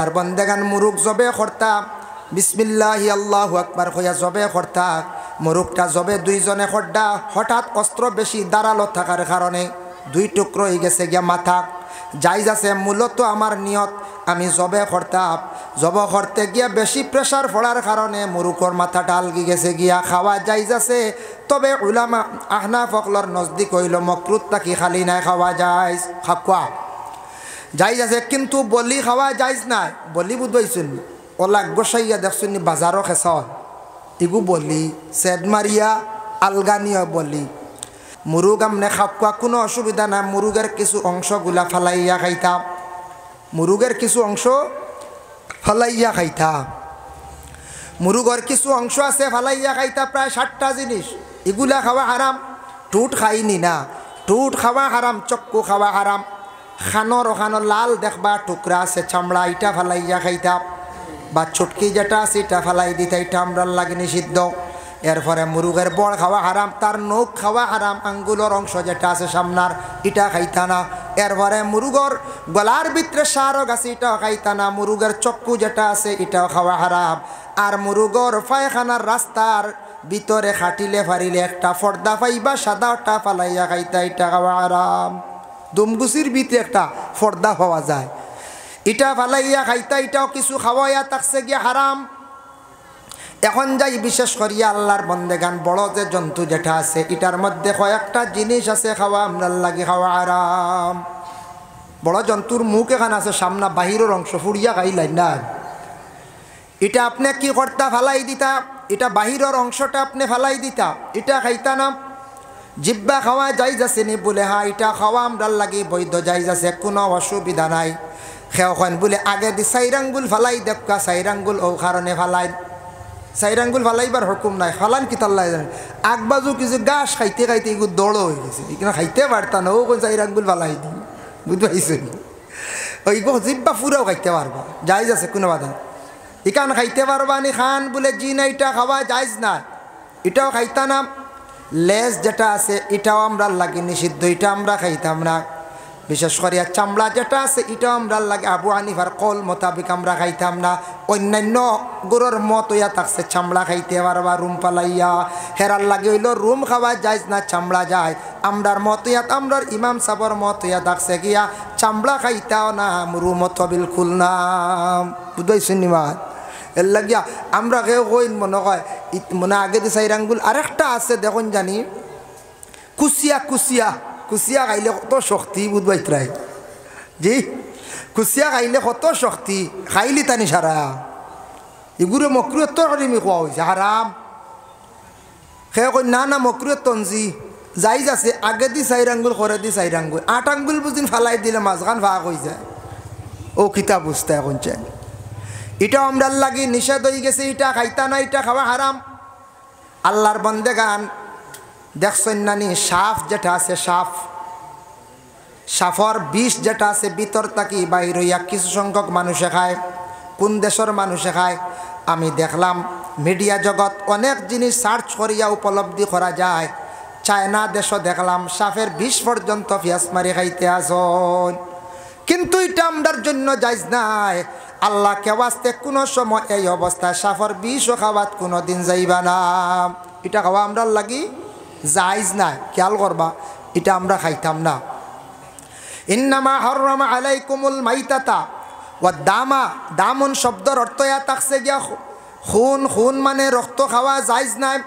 আর বন্দেগান মুরুক জবে করতা বিসমিল্লাহি আল্লাহু আকবার কইয়া জবে করতা মুরুকটা জবে দুইজনে খড্ডা হঠাৎ অস্ত্র বেশি দাঁড়ালো থাকার কারণে দুই টুকরো হয়ে গেছে গিয়া মাথা জায়েজ আছে। মূলত আমার নিয়ত আমি জবে করতাম, জব করতে গিয়া বেশি প্রেসার পড়ার কারণে মুরুকর মাথাটা আলগি গেছে গিয়া খাওয়া জায়েজ আছে। তবে উলামা আহনাফ ফকলর নজদিক হইল মকরুত তাকি খালি নাই খাওয়া জায়েজ, খাওয়া জায়েজ আছে, কিন্তু বলি খাওয়া জায়েজ নাই। বলি বুঝবাইছুন ওলাক গোসাইয়া দেখছুন বাজারও খেসন ইগু বলি সেদ মারিয়া আলগানিয়া বলি মুরুগ আমনে খাওয়া কোনো অসুবিধা নাই। মুরুগের কিছু অংশগুলা ফালাইয়া খাইতাম, মুরুগের কিছু অংশ ফালাইয়া খাইতা, মুরুগর কিছু অংশ আছে ফালাইয়া খাইতা প্রায় 60টা জিনিস, এগুলা খাওয়া হারাম। টুট খাইনি না, টুট খাওয়া হারাম, চক্কু খাওয়া হারাম, খানোর ওখানো লাল দেখবা টুকরা আছে চামড়া এটা ফালাইয়া খাইতা, বা চুটকি যেটা আছে এটা ফালাই দিতা, এটা আমরার লাগে নিষিদ্ধ। এরপরে মুরুগের বড় খাওয়া হারাম, তার নখ খাওয়া হারাম, আঙ্গুলের অংশ যেটা আছে সামনার এটা খাইতা না। এরপরে মুরুগর গলার ভিতরে সারক আছে এটাও খাইতা না। মুরুগের চক্কু যেটা আছে এটাও খাওয়া হারাম। আর মুরুগর পায়খানার রাস্তার ভিতরে খাটিলে ফারিলে একটা ফর্দা পাইবা সাদাটা ফালাইয়া খাইতা, এটা খাওয়া হারাম। দুমগুচির ভিতরে একটা ফর্দা পাওয়া যায়, এটা ফালাইয়া খাইতা, এটাও কিছু খাওয়াইয়া থাকছে গিয়া হারাম। এখন যাই বিশেষ করিয়া আল্লাহর বন্দেগান বড় যে জন্তু যেটা আছে এটার মধ্যে কয়েকটা জিনিস আছে খাওয়া আমরার লাগে খাওয়া হারাম। বড় জন্তুর মুখ এখান আছে সামনা বাহিরের অংশ ফুড়িয়া খাইলাই না, এটা আপনি কি করতা ফালাই দিতা, এটা বাহিরের অংশটা আপনি ফালাই দিতা, এটা খাইতা না। জিব্বা খাওয়া জায়েজ আছে নি বলে হ্যাঁ এটা খাওয়া আমরার লাগে বৈধ জায়েজ আছে, কোনো অসুবিধা নাই। খেওখন বলে আগে দি সাইরাঙ্গুল ফালাই দেখা, সাইরাঙ্গুল ও কারণে ফালাই, সাইরাঙ্গুল ফালাইবার হুকুম নাই, ফালান কি তাল্লাই জানে। আগবাজু কিছু গাছ খাইতে খাইতে এগুলো দৌড়ো হয়ে গেছে, এখানে খাইতে পারতা না, ও কোন সাইরাঙ্গুল ফালাই দিই, বুঝতে পারছেন? ওই জিব্বা ফুরাও খাইতে পারবা, জায়েজ আছে, কোনো বাধা। এখান খাইতে পারবা নি খান বলে জি না এটা খাওয়া জায়েজ না, এটাও খাইতা না। লেজ যেটা আছে এটাও আমরা লাগে নিষিদ্ধ, এটা আমরা খাইতাম না। বিশেষ করে চামড়া যেটা আছে এটাও আমরা লাগে আবু হানিফার কল মোতাবিক আমরা খাইতাম না। অন্যান্য গরুর মত হইয়া থাকছে চামড়া খাইতে পারবা রুম পালাইয়া, হেরার লাগে হইল রুম খাওয়া যায় না, চামড়া যায়। আমরার মত হইয়া আমরার ইমাম সাবর মত হইয়া থাকছে গিয়া চামড়া খাইতাও না, রুম তো বিলকুল না, বুঝবাইছেন নিমাত। এর লাগিয়া আমরা কেউ কই মনে হয় মনে আগে দি সাইরাঙ্গুল আরেকটা আছে দেখুন জানি কুচিয়া, কুচিয়া কুচিয়া খাইলে কত শক্তি, বুঝবাইতরাই জি, কুচিয়া খাইলে কত শক্তি, খাইলি তানি সারা এগুলো মকরুয়ের তরকারি খোয়া হয়েছে হারাম। সে কই না না মকরুয়ের তঞ্জি জায়েজ আছে, আগে দি সাইরাঙ্গুল করে দি সাইরাঙ্গুল, 8 আঙ্গুল বুঝিন ফালাই দিলে মাঝখান ভাগ হয়ে যায়, ও কিতাব বুঝতে এখন চাই। এটাও আমরার লাগে নিষেধ হয়ে গেছে, এটা খাইতা না, এটা খাওয়া হারাম। আল্লাহর বন্দেগান দেখছেন নানি সাফ যেটা আছে, সাফ সাফর বিষ যেটা আছে ভিতর থাকি বাইর হইয়া কিছু সংখ্যক মানুষে খায়। কোন দেশের মানুষে খায় আমি দেখলাম মিডিয়া জগৎ অনেক জিনিস সার্চ করিয়া উপলব্ধি করা যায়। চায়না দেশও দেখলাম সাফের বিষ পর্যন্ত পিয়াস মারি খাইতে আসন, কিন্তু এটা আমরার জন্য জায়েজ নাই। আল্লাহ কে ওয়াস্তে কোনো সময় এই অবস্থায় সাফর বিষও খাওয়াত কোনো দিন যাইবা না, এটা খাওয়া আমরার লাগি জায়েজ নাই, খেয়াল করবা, এটা আমরা খাইতাম না। ইন্নামা হাররামা আলাইকুমুল মাইতাতা ওয়াদ দামা, দামুন শব্দর অর্থ ইয়া থাকছে গিয়া খুন, খুন মানে রক্ত খাওয়া জায়েজ নাই।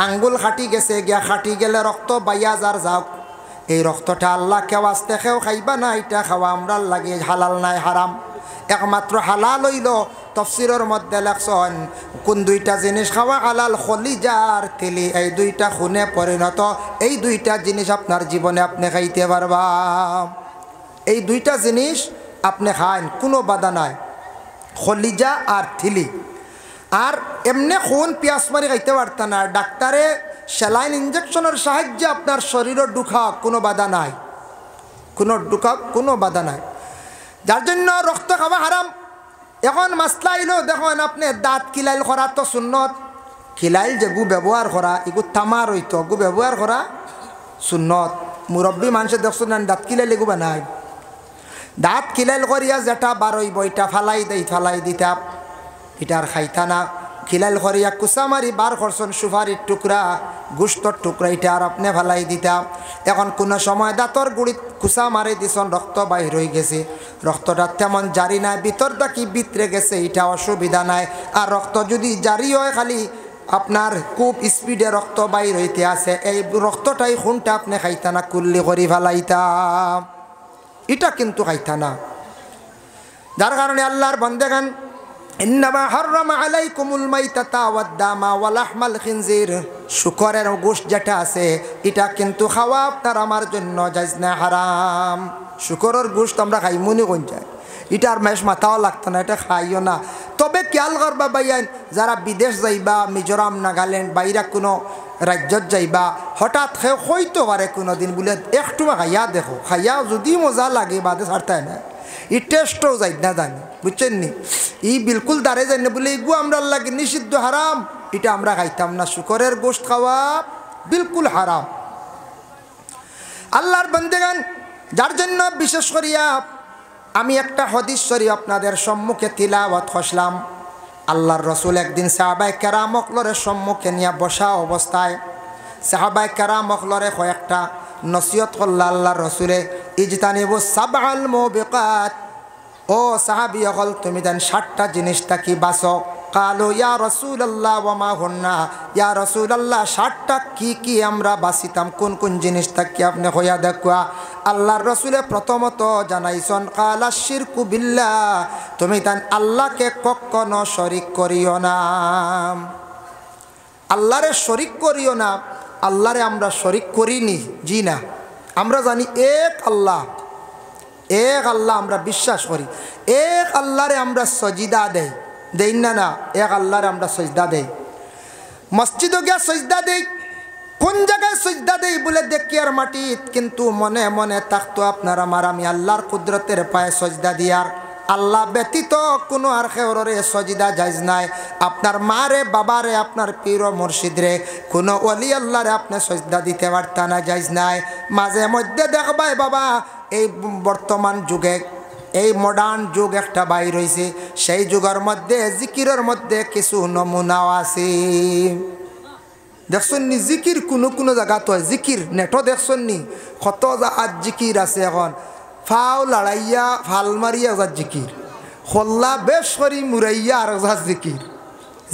আঙ্গুল খাটি গেছে গিয়া, খাটি গেলে রক্ত বাইয়া যার যাওক, এই রক্তটা আল্লাহ কে ওয়াস্তে খেও খাইবা না, এটা খাওয়া আমরার লাগে হালাল নাই, হারাম। একমাত্র হালাল হইল তফসিরের মধ্যে লেখছেন কোন দুইটা জিনিস খাওয়া হালাল, খলিজার তেলি, এই দুইটা খুনে পরিণত, এই দুইটা জিনিস আপনার জীবনে আপনি খাইতে পারবা, এই দুইটা জিনিস আপনি খান কোনো বাধা নাই, খলিজা আর থিলি। আর এমনি খুন পিয়াস মারি খাইতে পারতা না, ডাক্তারে স্যালাইন ইঞ্জেকশনের সাহায্যে আপনার শরীরের ঢুকা কোনো বাধা নাই, কোনো ঢুকা কোনো বাধা নাই, যার জন্য রক্ত খাওয়া হারাম। এখন মাসলা আইলো দেখুন আপনি দাঁত কিলাইল করা তো সুন্নত, কিলাইল যে গু ব্যবহার করা এগু তামার হইতো, গু ব্যবহার করা সুন্নত। মুরব্বী মানুষের দেখছেন না দাঁত কিলাইল এগু বানায়, দাঁত খিলাইল করিয়া যেটা বারোই বইটা ফালাই দিতা এটার খাইতা না। খিলাইল করিয়া কুচা মারি বার করছেন সুপারির টুকরা গুস্তর টুকরা এটা আর আপনি ফালাই দিতা। এখন কোনো সময় দাঁতর গুড়িত কুচা মারি দিছন রক্ত বাহির হয়ে গেছে, রক্তটা তেমন জারি নাই, ভিতরটা কি ভিতরে গেছে এটা অসুবিধা নাই। আর রক্ত যদি জারি হয় খালি আপনার খুব স্পিডে রক্ত বাইর হইতে আছে, এই রক্তটাই খুনটা আপনি খাইতা না, কুল্লি করি ফেলাইতা, এটা কিন্তু খাইতা না। যার কারণে আল্লাহর বান্দাগান ইন্নামা হাররামা আলাইকুমুল মাইতাতা ওয়াদ দামা ওয়া লাহমাল খিনজির, শুকরের গোশত যেটা আছে এটা কিন্তু খাওয়া আপনার আমার জন্য জায়েজ না, হারাম। শুকরের গোশত আমরা খাই মনে কোন যায়, এটার মেশ মাথাও লাগতো না, এটা খাইও না। তবে খেয়াল করবা ভাইয়ান, যারা বিদেশ যাইবা, মিজোরাম নাগাল্যান্ড বাইরা কোনো রাজ্যত যাইবা, হঠাৎ হইতে পারে কোনো দিন বলে একটু খাইয়া দেখো, খাইয়া যদি মজা লাগে বাদে ছাড়তায় না, ই টেস্টও যাই না জানি, বুঝছেন নি, ই বিলকুল দাঁড়ে যাই না বলে এগুলো আমরা লাগে নিষিদ্ধ, হারাম, এটা আমরা খাইতাম না। শুকরের গোশত খাওয়া বিলকুল হারাম। আল্লাহর বান্দাগান, যার জন্য বিশেষ করিয়া আমি একটা হাদিস শরীফ আপনাদের সম্মুখে তিলাওয়াত করলাম। আল্লাহর রসুল একদিন সাহাবায়ে কেরাম অকলরের সম্মুখে নিয়ে বসা অবস্থায় সাহাবায়ে কেরাম অকলরে কয়েকটা নসিহত করলা আল্লাহর রসুলে, ইজতানিবু সাবআল মুবিকাত, ও সাহাবী অকল তুমি দেন 60টা জিনিসটা কি বাসো। কালো ইয়া রাসূলুল্লাহ ওয়া মা হুন্না, ইয়া রাসূলুল্লাহ 60টা কি আমরা বাসিতাম, কোন কোন জিনিসটা কি আপনি হইয়া দেখুয়া। আল্লাহর রসুলে প্রথমত জানাইছন কালা শিরকু বিল্লাহ, তুমি তান আল্লাহকে কখনো শরিক করিও না, আল্লাহরে শরিক করিও না। আল্লাহরে আমরা শরিক করিনি, জি না, আমরা জানি এক আল্লাহ, এক আল্লাহ আমরা বিশ্বাস করি, এক আল্লাহরে আমরা সজিদা দেই না, না এক আল্লাহরে আমরা সজদা দেই, মসজিদে গিয়া সজদা দেই, কোন জায়গায় সজদা দেই বলে দেখি আর মাটিত, কিন্তু মনে মনে থাকতো আপনার আমার আমি আল্লাহর কুদরতের পায়ে সজদা দিয়ার, আল্লাহ ব্যতীত কোনো আর খেওরে সজিদা জায়েজ নাই। আপনার মারে বাবারে আপনার পীর মুর্শিদরে কোনো ওলি আল্লাহরে আপনি সজদা দিতে পারতা না, জায়েজ নাই। মাঝে মধ্যে দেখবাই বাবা এই বর্তমান যুগে এই মডার্ন যুগ একটা বাইর হয়েছে, সেই যুগের মধ্যে জিকিরের মধ্যে কিছু নমুনাও আছে, দেখছেন নি, জিকির কোনো কোনো জায়গা তো জিকির নেটও দেখছেন নি, কত আজ জিকির আছে, এখন ফাও লড়াইয়া ফাল মারিয়া যার জিকির, হল্লা বেশ করি মুরাইয়া আর যার জিকির,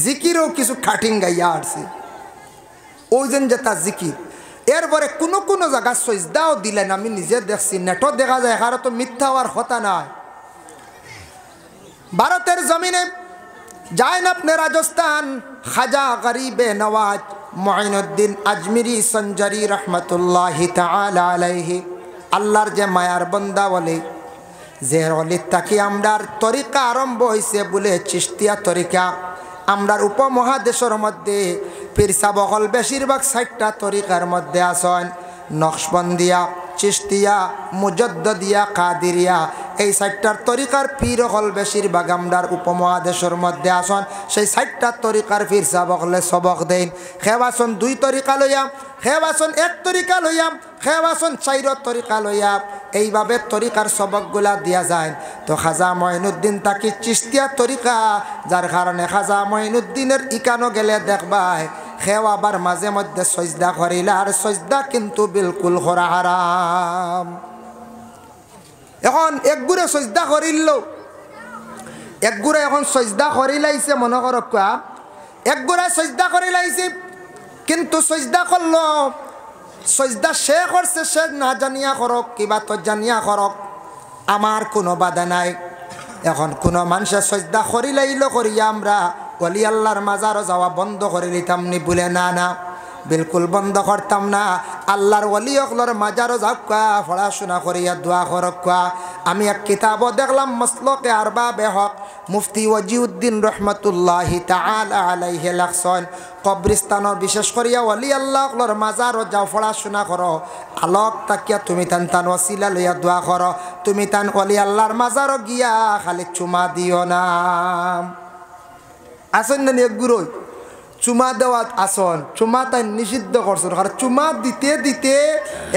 জিকিরও কিছু কাটিং গাইয়া আসছে ওই যেন যেটা জিকির। এরপরে কোনো কোনো জায়গা সজদাও দিলেন, আমি নিজে দেখছি, নেটও দেখা যায়, এখানে তো মিথ্যা হওয়ার কথা নয়। ভারতের জমিনে যায় না আপনি রাজস্থান, খাজা গরিবে নওয়াজ মুঈনুদ্দিন আজমিরি সঞ্জারি রহমতুল্লাহি তাআলা আলাইহি, আল্লাহর যে মায়ার বান্দা বলে, যে অলির তাকে আমরার তরিকা আরম্ভ হয়েছে বলে চিশতিয়া তরিকা। আমরার উপমহাদেশের মধ্যে পীর সাবকল বেশিরভাগ 60টা তরিকার মধ্যে আসেন, নকশবন্দিয়া, চিশতিয়া, মুজদ্দদিয়া, কাদিরিয়া, এই 60টার তরিকার পীর হল বেশিরভাগ আমরার উপমহাদেশের মধ্যে আসন। সেই 60টা তরিকার পীর সাবকলে সবক দেন, খেবাসন 2 তরিকা লইয়া, খেবাসন 1 তরিকা লইয়া, খেবাসন 4 তরিকা লইয়া, এইভাবে তরিকার সবকগুলা দিয়া যায়। তো খাজা মঈনুদ্দিন তাকে চিশতিয়া তরিকা, যার কারণে খাজা মঈনুদ্দিনের ইকানো গেলে দেখবাই খেও আবার মাঝে মধ্যে সজদা করিলা, আর সজদা কিন্তু বিলকুল করা হারাম। এখন একগুড়ে সজদা করিল, একগুড়ে এখন সজদা করিলাইছে, মনে করো একগুড়ে সজদা করিলাইছে, কিন্তু সজদা করলো, সজদা সে করছে, সে না জানিয়া করক কিবা তো জানিয়া করক, আমার কোনো বাধা নাই। এখন কোনো মানুষের সজদা করিলাইল করিয়া আমরা ওলি আল্লাহর মাজারও যাওয়া বন্ধ করে দিতাম নি বলে, না না বিলকুল বন্ধ করতাম না। আল্লাহর ওলি অকলর মাজারও যাওয়া, পড়াশোনা করিয়া দোয়া করকা। আমি এক কিতাবও দেখলাম, মসলকে আরবাবে হক মুফতি ওয়াজিউদ্দিন রহমতুল্লাহি তাআলা আলাইহি লাখসন, কবরিস্তানের বিশেষ করিয়া ওলি আল্লাহ অকলর মাজারও যাও, পড়াশোনা করো, আলোক তাকিয়া তুমি তান ওসিলা লইয়া দোয়া করো, তুমি তান ওলি আল্লাহর মাজারও গিয়া খালি চুমা দিও না। আসেন না একগুড়োই চুমা দেওয়া আসন চুমা তাই নিষিদ্ধ করছেন কারণ চুমা দিতে দিতে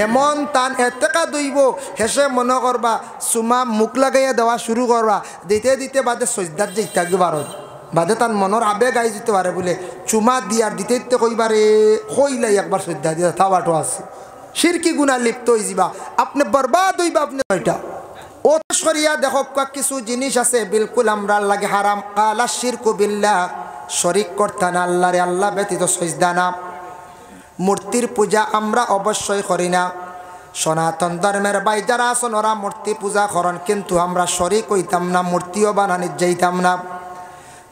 এমন তান এতেকা দইব হেসে মনে করবা চুমা মুখ লাগাইয়া দেওয়া শুরু করবা দিতে দিতে বাদে সজদার যে ইত্যাদি ভারত বাদে তার মনের আবেগ আই যেতে পারে বলে চুমা দিয়ার দিতে দিতে কইবারে কইলাই একবার শ্রদ্ধা দিয়ে তাওয়াটো আছে শিরকি গুণা লিপ্ত হয়ে যাবা আপনি বরবাদ হইবা আপনি ওইটা ও সরিয়া দেখো কিছু জিনিস আছে বিলকুল আমরা লাগে হারাম কালা শিরকু বিল্লাহ শরিক করতে না আল্লাহরে আল্লাহ ব্যতীত সজদা না মূর্তির পূজা আমরা অবশ্যই করি না সনাতন ধর্মের ভাই যারা আছেন ওরা মূর্তি পূজা করেন কিন্তু আমরা শরিক হইতাম না মূর্তিও বানানি যাইতাম না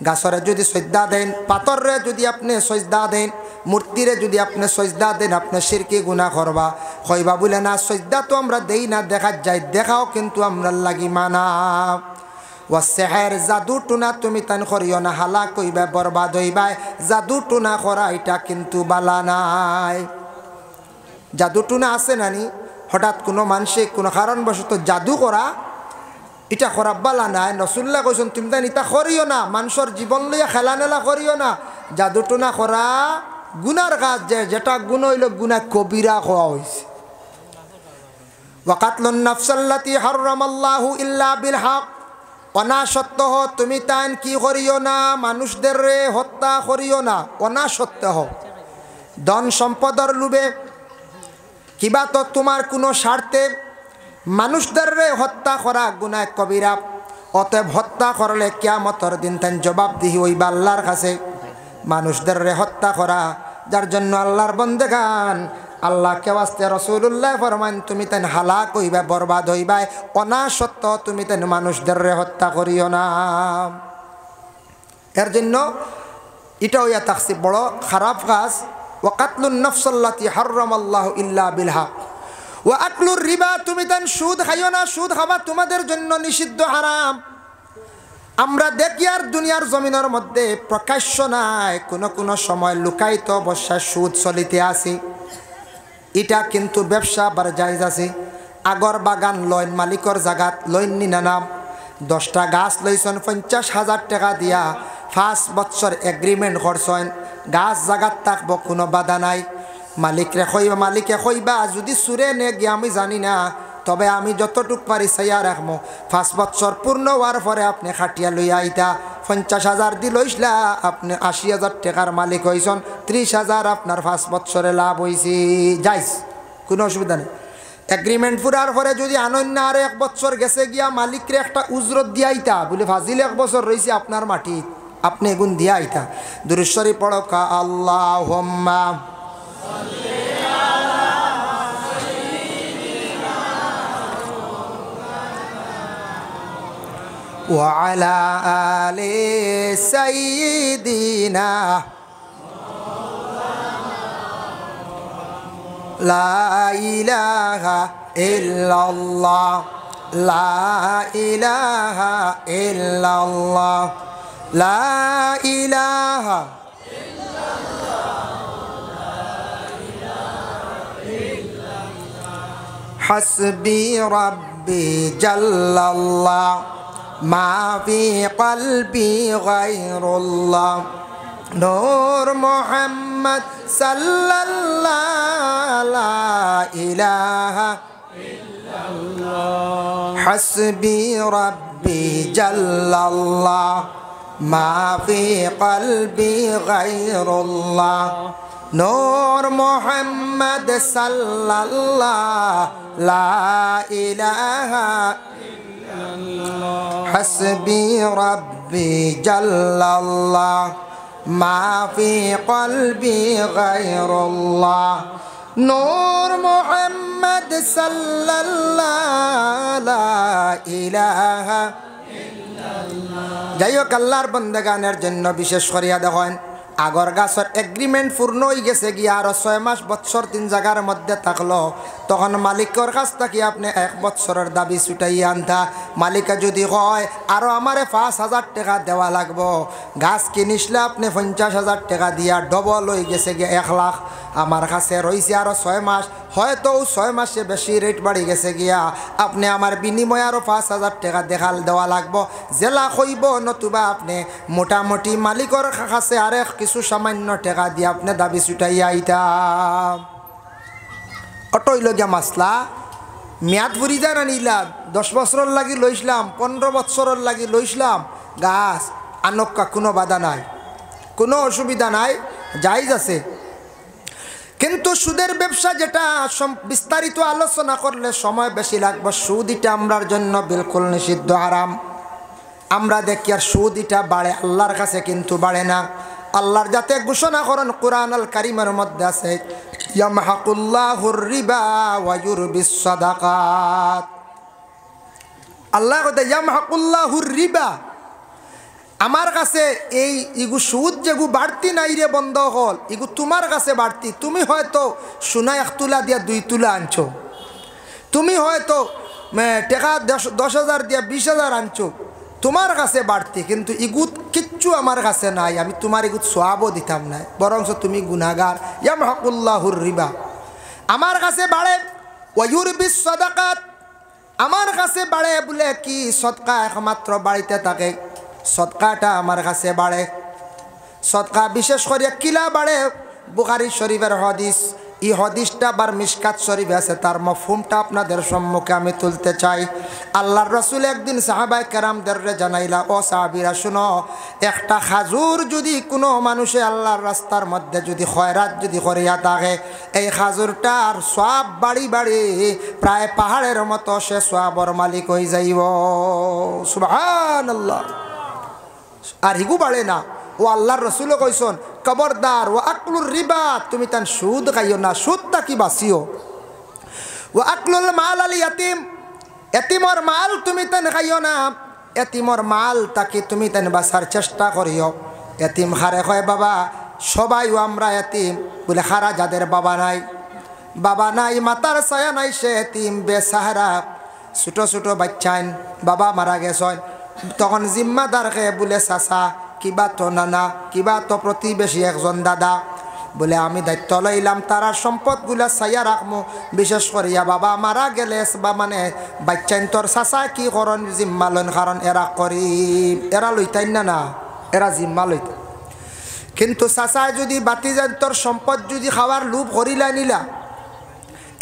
গাছরে যদি সজদা দেন পাথরে যদি আপনি সজদা দেন মূর্তিরে যদি আপনি সজদা দেন আপনি শিরকি গুনাহ করবা কইবা বলে না সজদা তো আমরা দেই না দেখা যায় দেখাও কিন্তু আমরা লাগি মানা ও সেহের জাদু টুনা তুমি তান করিও না হালা কইবা বরবাদ হইবা জাদু টুনা করা এটা কিন্তু বালা নাই জাদু টুনা আছে নানি হঠাৎ কোনো মানসিক কোনো কারণবশত জাদু করা এটা করা বালা নাই রসুল্লাহ কইছেন তুমি তাই এটা করিও না মানুষের জীবন লইয়া খেলা নেলা করিও না জাদু টুনা করা গুনার কাজ যেটা গুণ হইল গুনা কবিরা হওয়া হয়েছে ওয়াকাতলুন নাফসাল্লাতী হারামাল্লাহু ইল্লা বিল হক অনাসত্য তুমি তান কি করিও না মানুষদের রে হত্যা করিও না অনাসত্য ধন সম্পদর লুবে কিবা তো তোমার কোনো স্বার্থে মানুষদের রে হত্যা করা গুনাহ কবিরা অতএব হত্যা করলে কিয়ামতের দিন তান জবাবদিহি হইবা আল্লাহর কাছে মানুষদের রে হত্যা করা যার জন্য আল্লাহর বন্দেগান আল্লাহ কে ওয়াস্তে রাসূলুল্লাহ ফরমান তুমি তেন হালাক হইবা বরবাদ হইবা অনাসত্য তুমি তেন মানুষদের রে হত্যা করিও না এর জন্য এটা হইয়া তাকসি বড় খারাপ কাজ ওয়া কাতলুন নাফসাল্লাতী হারামাল্লাহু ইল্লা বিল হক ওয়া আকলুর রিবা তুমি তেন সুদ খাইও না সুদ খাওয়া তোমাদের জন্য নিষিদ্ধ হারাম আমরা দেখি আর দুনিয়ার জমিনের মধ্যে প্রকাশ্য নাই কোনো সময় লুকায়িত অবস্থায় সুদ চলিতে আছে এটা কিন্তু ব্যবসা বার জায়েজ আছে আগর বাগান লইন মালিকর জাগাত লইন নি না 10টা গাছ লইছেন 50,000 টাকা দিয়া 5 বছর এগ্রিমেন্ট করছেন গাছ জাগাত থাকবো কোনো বাধা নাই মালিকরে কইবা মালিকে কইবা যদি সুরে নে গিয়ে আমি জানি না তবে আমি যতটুক পারি চাইয়া রাখবো 5 বছর পূর্ণ হওয়ার পরে আপনি খাটিয়া লইয়া আইতা 50,000 দি লইসলা আপনি 80,000 টাকার মালিক হইছেন 30,000 আপনার 5 বছরে লাভ হইছে যাইস কোনো অসুবিধা নেই এগ্রিমেন্ট পুরার পরে যদি আনন্দ আর 1 বছর গেছে গিয়া মালিকরে একটা উজরত দিয়াইতা বলে ফাজিল 1 বছর রইছে আপনার মাটি আপনি এগুন দিয়া আইতা দুরূদ শরীফ পড়ো কা আল্লাহুম্মা وعلى آل سيدنا لا إله إلا الله لا إله إلا الله لا إله إلا الله حسبي ربي جل الله ما في قلبي غير الله نور محمد صلى الله لا إله إلا الله حسبي ربي جل الله ما في قلبي غير الله نور محمد صلى الله لا إله حسبي ربي جل الله ما في قلبي غير الله نور محمد صلى الله لا إله إلا الله যাই হোক আল্লাহর বান্দাগানের জন্য বিশেষ করিয়া দেখেন আগর গাছের এগ্রিমেন্ট পূর্ণ হয়ে গেছে গিয়া আরো 6 মাস বছর 3 জায়গার মধ্যে থাকলো তখন মালিকের কাছ থেকে আপনি 1 বছরের দাবি ছুটাইয়া আনতা মালিকা যদি হয় আরো আমারে 5,000 টাকা দেওয়া লাগবো গাছ কিনিসলে আপনি 50,000 টাকা দিয়া ডবল হয়ে গেছে গিয়া 1 লাখ আমার কাছে রয়েছে আরও 6 মাস, হয়তো 6 মাসে বেশি রেট বাড়ি গেছে গিয়া আপনি আমার বিনিময়ে আরও 5,000 টাকা দেখাল দেওয়া লাগবো জেলা হইব, নতুবা আপনি মোটামুটি মালিকর কাছে আরেক কিছু সামান্য টাকা দিয়ে আপনি দাবি ছুটাইয়া আইতাম। অটোই লগিয়া মাসলা মেয়াদ ফুরি যায় না নিলাম, 10 বছরের লাগি লইসলাম, 15 বছরের লাগি লইসলাম, গাছ আনক্কা কোনো বাধা নাই, কোনো অসুবিধা নাই, জায়েজ আছে। কিন্তু সুদের ব্যবসা যেটা বিস্তারিত আলোচনা করলে সময় বেশি লাগবে। সুদ এটা আমরার জন্য বিলকুল নিষিদ্ধ, হারাম। আমরা দেখি আর সুদ এটা বাড়ে, আল্লাহর কাছে কিন্তু বাড়ে না। আল্লাহর যাতে ঘোষণা করেন কোরআন আল কারীমের মধ্যে আছে, ইয়ামহাকুল্লাহুর রিবা ওয়া ইউরবিস সাদাকাত। আল্লাহ কয় ইয়ামহাকুল্লাহুর রিবা, আমার কাছে এই ইগু সুদ যেগু বাড়তি নাই রে বন্ধ হল, ইগু তোমার কাছে বাড়তি। তুমি হয়তো সোনা 1 তুলা দিয়া 2 তুলা আনছো, তুমি হয়তো টাকা 10,000 দিয়া 20,000 আনছো, তোমার কাছে বাড়তি, কিন্তু ইগুত কিচ্ছু আমার কাছে নাই, আমি তোমার ইগুত সওয়াবও দিতাম না, বরং তুমি গুনাহগার। ইয়ামহাকুল্লাহুর রিবা, আমার কাছে বাড়ে। ওয়া ইউরবিস সাদাকাত, আমার কাছে বাড়ে বলে কি সদকা একমাত্র বাড়িতে থাকে, সদকাটা আমার কাছে বাড়ে। সদকা বিশেষ করে কিলা বাড়ে, বুখারী শরীফের হাদিস, এই হাদিসটা বার মিশকাত শরীফে আছে, তার মফহুমটা আপনাদের সম্মুখে আমি তুলতে চাই। আল্লাহর রাসূল একদিন সাহাবায়ে কেরামদের জানাইলা, ও সাহাবীরা শুনো, একটা খাজুর যদি কোনো মানুষে আল্লাহর রাস্তার মধ্যে যদি খয়রাত যদি করিয়া থাকে, এই খাজুরটার সওয়াব বাড়ি বাড়ি প্রায় পাহাড়ের মতো সে সওয়াবর মালিক হয়ে যাইব। সুবহানাল্লাহ। আর হিগু বাড়ে না, ও আল্লাহর রাসূলও কইছেন, খবরদার ও আকলুর রিবা, তুমি তান সুদ খাইও না, সুদটা কি বাঁচিও। ও আকলুল মাল আল ইয়াতিম, এতিমর মাল তুমি তান খাইও না, এতিমর মাল তাকে তুমি তান বাঁচার চেষ্টা করিও। এতিম হারে কয় বাবা, সবাই আমরা এতিম বলে, হারা যাদের বাবা নাই, বাবা নাই, মাতার ছায়া নাই, সে এতিম বেসাহারা। ছোট ছোট বাচ্চাইন বাবা মারা গেছেন, তখন জিম্মাদার খেয়ে বলে চাচা, কিবা তো নানা, কিবা তো প্রতিবেশী একজন দাদা, বলে আমি দায়িত্ব লইলাম তারা সম্পদগুলা চাইয়া রাখবো। বিশেষ করিয়া বাবা মারা গেলে বা মানে বাচ্চাইন তোর চাচা কি করেন জিম্মা লইন, কারণ এরা করি এরা লইতাই না, এরা জিম্মা লইত। কিন্তু চাচায় যদি বাতি যান তোর সম্পদ যদি খাওয়ার লোভ করিলা নিলা,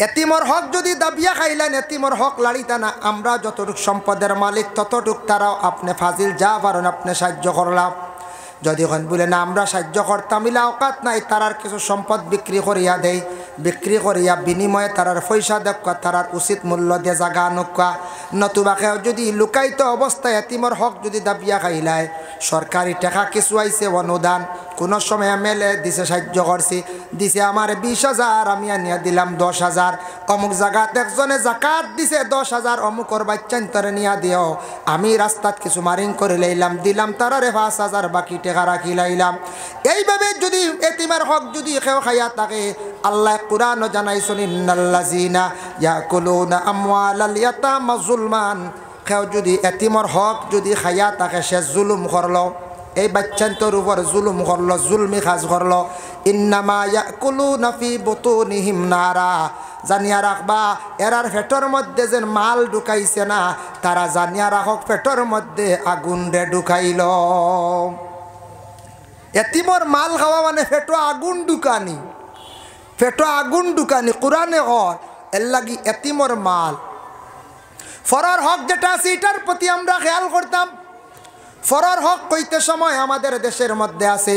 এতিমর হক যদি দাবিয়া খাইলেন, এতিমর হক লাড়িতা না, আমরা যতটুক সম্পদের মালিক ততটুক তারাও আপনি ফাজিল যা পারেন আপনি সাহায্য করলাম। যদি এখন বলে না আমরা সাহায্য করতাম, ইলা অকাত নাই, তারার কিছু সম্পদ বিক্রি করিয়া দেই, বিক্রি করিয়া বিনিময়ে তারার পয়সা দেখা, তারার উচিত মূল্য দিয়ে জাগা নকা। নতুবাকেও যদি লুকায়িত অবস্থায় এতিমর হক যদি দাবিয়া খাইলায়, সরকারি টাকা কিছু আইছে অনুদান, কোনো সময় মেলে দিছে সাহায্য করছি, দিছে আমার 20,000, আমি আনিয়া দিলাম 10,000, অমুক জায়গাত একজনে জাকাত দিছে 10,000, অমুকর বাচ্চান তারে নিয়া দিও, আমি রাস্তাত কিছু মারিং করে লইলাম, দিলাম তারারে 5,000, বাকি টাকা রাখি লাইলাম। এইভাবে যদি এতিমের হক যদি কেউ খাইয়া থাকে, আল্লাহ কুরআন জানাইছেন, ইন্নাল্লাযিনা ইয়াকুলুনা আমওয়ালাল ইয়াতামা যুলমান, কেউ যদি এতিমের হক যদি খাইয়া থাকে, সে জুলুম করলো, এই বাচ্চান্তর উপর জুলুম করলো, জুলমি কাজ করলো। ইন্নামা ইয়াকুলুনা ফি বুতুনিহিম নারা, জানিয়া রাখবা এরার পেটর মধ্যে যে মাল ঢুকাইছে না, তারা জানিয়া রাখক পেটর মধ্যে আগুন রে ঢুকাইল। এতিমর মাল খাওয়া মানে পেটো আগুন ঢুকানি, পেটো আগুন ঢুকানি। কোরআনে কয় এর লাগি এতিমর মাল ফরর হক যেটা আছে এটার প্রতি আমরা খেয়াল করতাম। ফরর হক কইতে সময় আমাদের দেশের মধ্যে আছে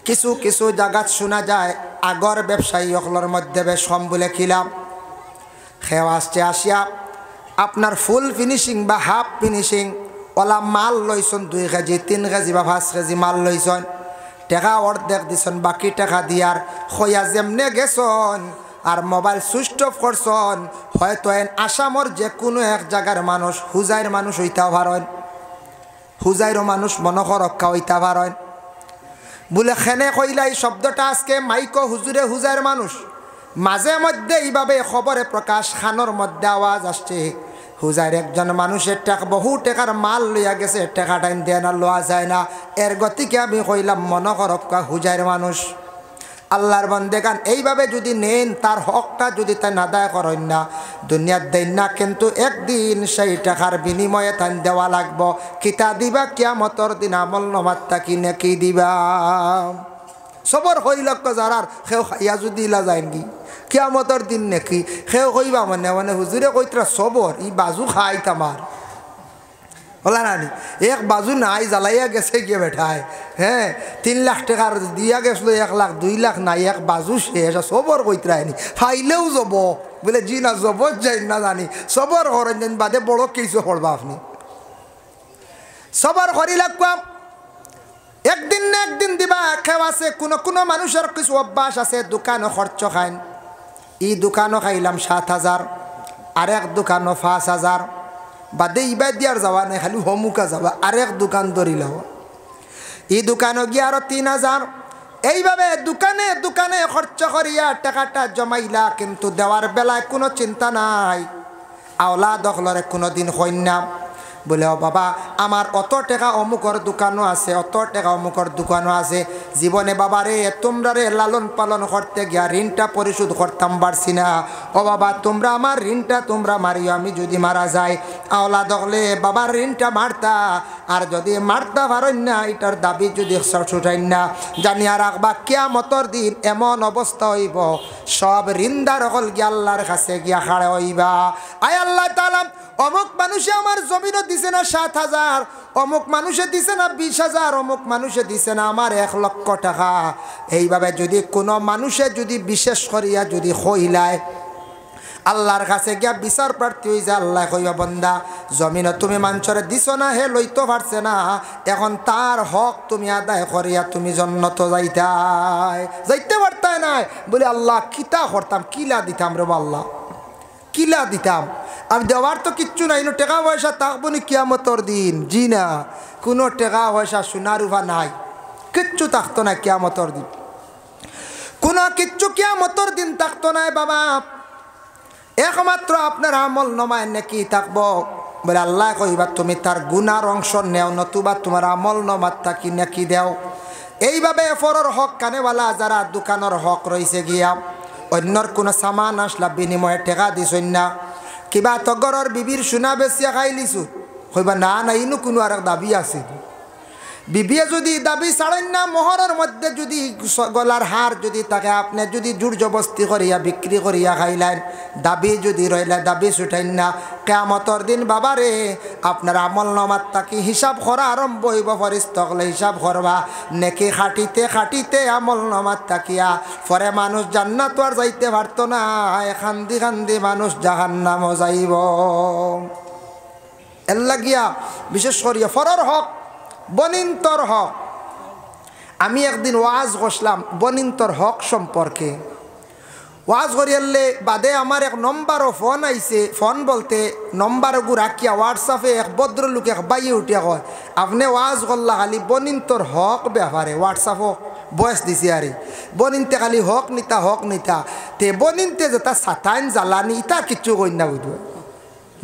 কিছু কিছু জায়গা শোনা যায়, আগর ব্যবসায়ী সকলের মধ্যে বেশ কম বলে খিলাম, খেয়ে আসছে আসিয়া আপনার ফুল ফিনিশিং বা হাফ ফিনিশিং ওলা মাল লইছেন 2 কেজি 3 কেজি বা 5 কেজি মাল লইছেন, টাকা অর্ধেক দিছেন, বাকি টাকা দিয়ার খয়া যেমনে গেছন আর মোবাইল সুইচ অফ করছন। হয়তো আসামর যে কোনো এক জায়গার মানুষ, হুজাইর মানুষ হইতে পারেন, হুজাইরও মানুষ মনক রক্ষা হইতে পারেন বলে খেনে কইলা এই শব্দটা আজকে মাইকো হুজুরে হুজাইর মানুষ। মাঝে মধ্যে এইভাবে খবরে প্রকাশ খানোর মধ্যে আওয়াজ আসছে, হুজাইর একজন মানুষের টাকা বহু টাকার মাল লইয়া গেছে, টাকা টাইম দেয় না, লওয়া যায় না। এর গতিকে আমি কইলাম মনক রক্ষা হুজাইর মানুষ। আল্লাহর বান্দেগান এইভাবে যদি নেন, তার হকটা যদি তাই আদায় করেন না, দুনিয়ার দেন না, কিন্তু একদিন সেই টাকার বিনিময়ে তাই দেওয়া লাগবো। কিতা দিবা? কিয়ামতর দিন আমল নামাত্তা কিনে কি দিবা? সবর হইল যারার সেও খাইয়া যদি ইলা যায় কি কিয়ামতর দিন নাকি সেও কইবা মানে হুজুরে কইতরা সবর ই বাজু খাই তামার বলা নানি এক বাজু নাই জ্বালাইয়া গেছে গিয়ে বেঠায়। হ্যাঁ 3 লাখ টাকার দিয়া গেছিল, 1 লাখ 2 লাখ নাই, এক বাজু শেষ। সবর কইতরায়নি ফাইলেও যাব বলে জি না জবর যাই না জানি সবর করেন যেন বাদে বড় কিছু করবা আপনি সবর করি লাগবাম। একদিন না একদিন দিবা। কেউ আছে কোনো মানুষের কিছু অভ্যাস আছে, দোকানও খরচ খাইন, ই দোকানও খাইলাম 7,000, আরেক দোকানও 5,000, বাদে ইবাই দিয়ার যাওয়া নাই, খালি হমুকা যাবা, আরেক দোকান ধরিলাম, ই দোকানও গিয়ে আরো 3,000। এইভাবে দোকানে দোকানে খরচ করিয়া টাকাটা জমাইলা, কিন্তু দেওয়ার বেলায় কোনো চিন্তা নাই। আওলা দখলরে কোনোদিন কন্যা বলে ও বাবা আমার অত টাকা অমুকর দোকানও আছে, অত টাকা অমুকর দোকানও আছে, জীবনে বাবা রে তোমরা রে লালন পালন করতে গিয়া ঋণটা পরিশোধ করতাম পারছি না। ও বাবা তোমরা আমার ঋণটা তোমরা মারিও, আমি যদি মারা যাই আওলা দখলে বাবার ঋণটা মারতা, আর যদি মারতা পারেন না এটার দাবি যদি ছুটাইন না, জানিয়া রাখবা কিয়ামতর দিন এমন অবস্থা হইব সব ঋণদার হল গিয়া আল্লাহর কাছে গিয়া খাড়ে হইবা। আয় আল্লাহ তাআলা অমুক মানুষে আমার জমিনও দিছে না 7,000, অমুক মানুষে দিছে না 20,000, অমুক মানুষে দিছে না আমার 1 লক্ষ টাকা। এইভাবে যদি কোনো মানুষে যদি বিশেষ করিয়া যদি হইলায় আল্লাহর কাছে গিয়া বিচার প্রার্থী হয়ে যায়, আল্লাহ কইবা বন্দা জমিনও তুমি মানুষরে দিছ না, হে লইতে পারছে না, এখন তার হক তুমি আদায় করিয়া তুমি জন্নত যাইতে পারতাই নাই। বলে আল্লাহ কিতা করতাম, কিলা দিতাম রে আল্লাহ, কিলা দিতাম, আমি দেওয়ার তো কিচ্ছু নাই, টাকা পয়সা থাকবো নি কিয়ামতর দিন? জি না, কোনো টাকা পয়সা সোনা রূপা নাই, কিচ্ছু থাকতো না কিয়ামতর দিন, কোনো কিচ্ছু কিয়ামতর দিন থাকতো না বাবা। একমাত্র আপনার আমল নমায় নাকি থাকবো। বলে আল্লাহ কইবা তুমি তার গুনার অংশ নেও, নতুবা তোমার আমল নমার থাকি নাকি দেও। এইভাবে ফরর হক কানেওয়ালা যারা দোকানের হক রয়েছে গিয়া অন্যর কোনো সামান আসলা বিনিময়ে টাকা দিছই না, কিবা তগরর বিবির সোনা বেচিয়া খাই লিছু, কইবা না না ইনু কোনো আর দাবি আছে। বিবিয়ে যদি দাবি ছাড়েন না, মোহরের মধ্যে যদি গলার হার যদি তাকে আপনি যদি জোর জবস্তি করিয়া বিক্রি করিয়া খাইলেন, দাবি যদি রইলে দাবি ছুটাইন না, কিয়ামতর দিন বাবারে আপনার আমল নামাত তাকি হিসাব করা আরম্ভ হইব, ফরিস্তকলে হিসাব করবা, নেকি খাটিতে খাটিতে আমল নামাত তাকিয়া পরে মানুষ জান্নাত আর যাইতে পারতো না, খান্দি খান্দি মানুষ জাহান্নামও যাইব। এর লাগিয়া বিশেষ করিয়া ফরর হক বনিন্তর হক। আমি একদিন ওয়াজ করলাম বনিন্তর হক সম্পর্কে, ওয়াজ করিয়ালে বাদে আমার এক নম্বরও ফোন আইছে, ফোন বলতে নম্বর গু রাখিয়া হোয়াটসঅ্যাপে এক ভদ্রলোক এক বাইয়ে উঠিয়া কয় আপনি ওয়াজ করলা খালি বনিন্তর হক ব্যাপারে, হোয়াটসঅ্যাপও বয়স দিছে আরে বনিনতে খালি হক নিতা তে বনিনতে যেটা সাতাইন জ্বালানি ইটা কিচ্ছু কই না বুঝবে,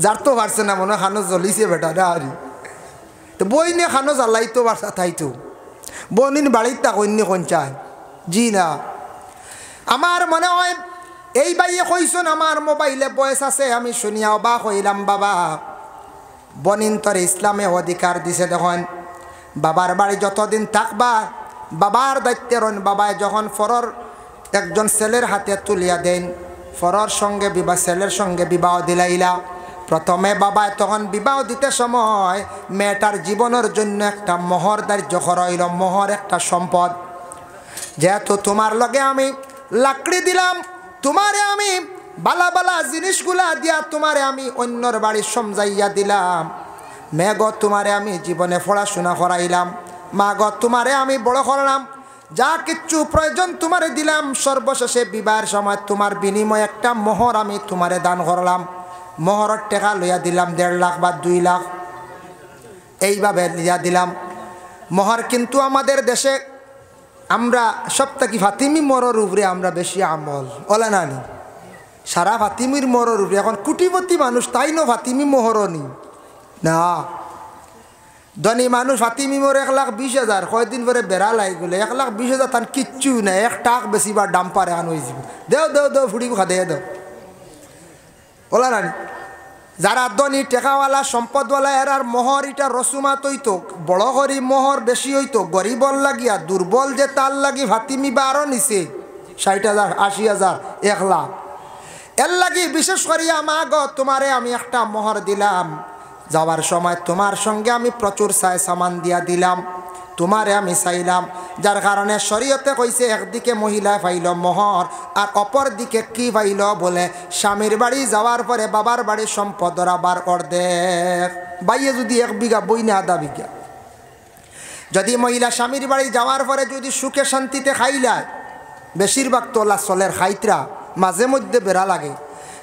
যার তো পারছে না মনে খানো জ্বলিছে বেটা না আরে, তো বইনে খানো জ্বালাইতো বাসা থাইতো বনিন বাড়ির তা কন্যা কঞ্চায়। জি না, আমার মনে হয় এই বাইয়ে কইসন আমার মোবাইলে বয়স আছে, আমি শুনিয়া অবাক হইলাম। বাবা বনিন তোর ইসলামে অধিকার দিছে, দেখুন বাবার বাড়ি যতদিন থাকবা বাবার দায়িত্বে রন। বাবায় যখন ফরর একজন ছেলের হাতে তুলিয়া দেন, ফরর সঙ্গে বিবাহ ছেলের সঙ্গে বিবাহ দিলাইলা, প্রথমে বাবায় তখন বিবাহ দিতে সময় মেয়েটার জীবনের জন্য একটা মোহর ধার্য করা হইল, মোহর একটা সম্পদ। যেহেতু তোমার লগে আমি লাকড়ি দিলাম, তোমারে আমি বালা বালা জিনিসগুলা দিয়া তোমারে আমি অন্যর বাড়ি সমজাইয়া দিলাম, মেঘ তোমারে আমি জীবনে পড়াশোনা করাইলাম, মা গ তোমারে আমি বড় করলাম, যা কিচ্ছু প্রয়োজন তোমারে দিলাম, সর্বশেষে বিবাহের সময় তোমার বিনিময়ে একটা মোহর আমি তোমারে দান করলাম, মোহরের টাকা লইয়া দিলাম 1.5 লাখ বা 2 লাখ, এইভাবে লইয়া দিলাম মোহর। কিন্তু আমাদের দেশে আমরা সপ্তাহ কি ফাতিমি মোহরের উপরে আমরা বেশি আমল ওলা নানি, সারা ফাতিমির মোহরের উপরে। এখন কোটিপতি মানুষ তাই না ফাতিমি মোহরও নি না, ধনী মানুষ ফাতিমি মোর 1,20,000 কয়দিন পরে বেড়া লাই গেলে 1,20,000 তান কিচ্ছু নাই, 1 টাক বেশি বা ডাম্পারে আন হয়ে যাব। দেও দেও দেও ফুড়ি খাদে দেও বলা রানি। যারা ধনী টেকাওয়ালা সম্পদওয়ালা এরার মোহর এটা রসুমাত হইতো, বড় করি মোহর বেশি হইতো, গরিবর লাগিয়া দুর্বল যে তার লাগি ফাতিমি বা আরও নিছে 60,000 80,000 1 লাখ। এর লাগি বিশেষ করিয়া মা গো তোমারে আমি একটা মোহর দিলাম, যাওয়ার সময় তোমার সঙ্গে আমি প্রচুর সামান দিয়া দিলাম, তোমারে আমি চাইলাম। যার কারণে শরীয়তে কইছে একদিকে মহিলা পাইল মোহর আর অপর দিকে কি পাইল বলে স্বামীর বাড়ি যাওয়ার পরে বাবার বাড়ির সম্পদ আবার অর্ধেক। বাইয়ে যদি 1 বিঘা বই না 1/2 বিঘা, যদি মহিলা স্বামীর বাড়ি যাওয়ার পরে যদি সুখে শান্তিতে খাইলায়, বেশিরভাগ তোলা চলের খাইতরা মাঝে মধ্যে বেড়া লাগে,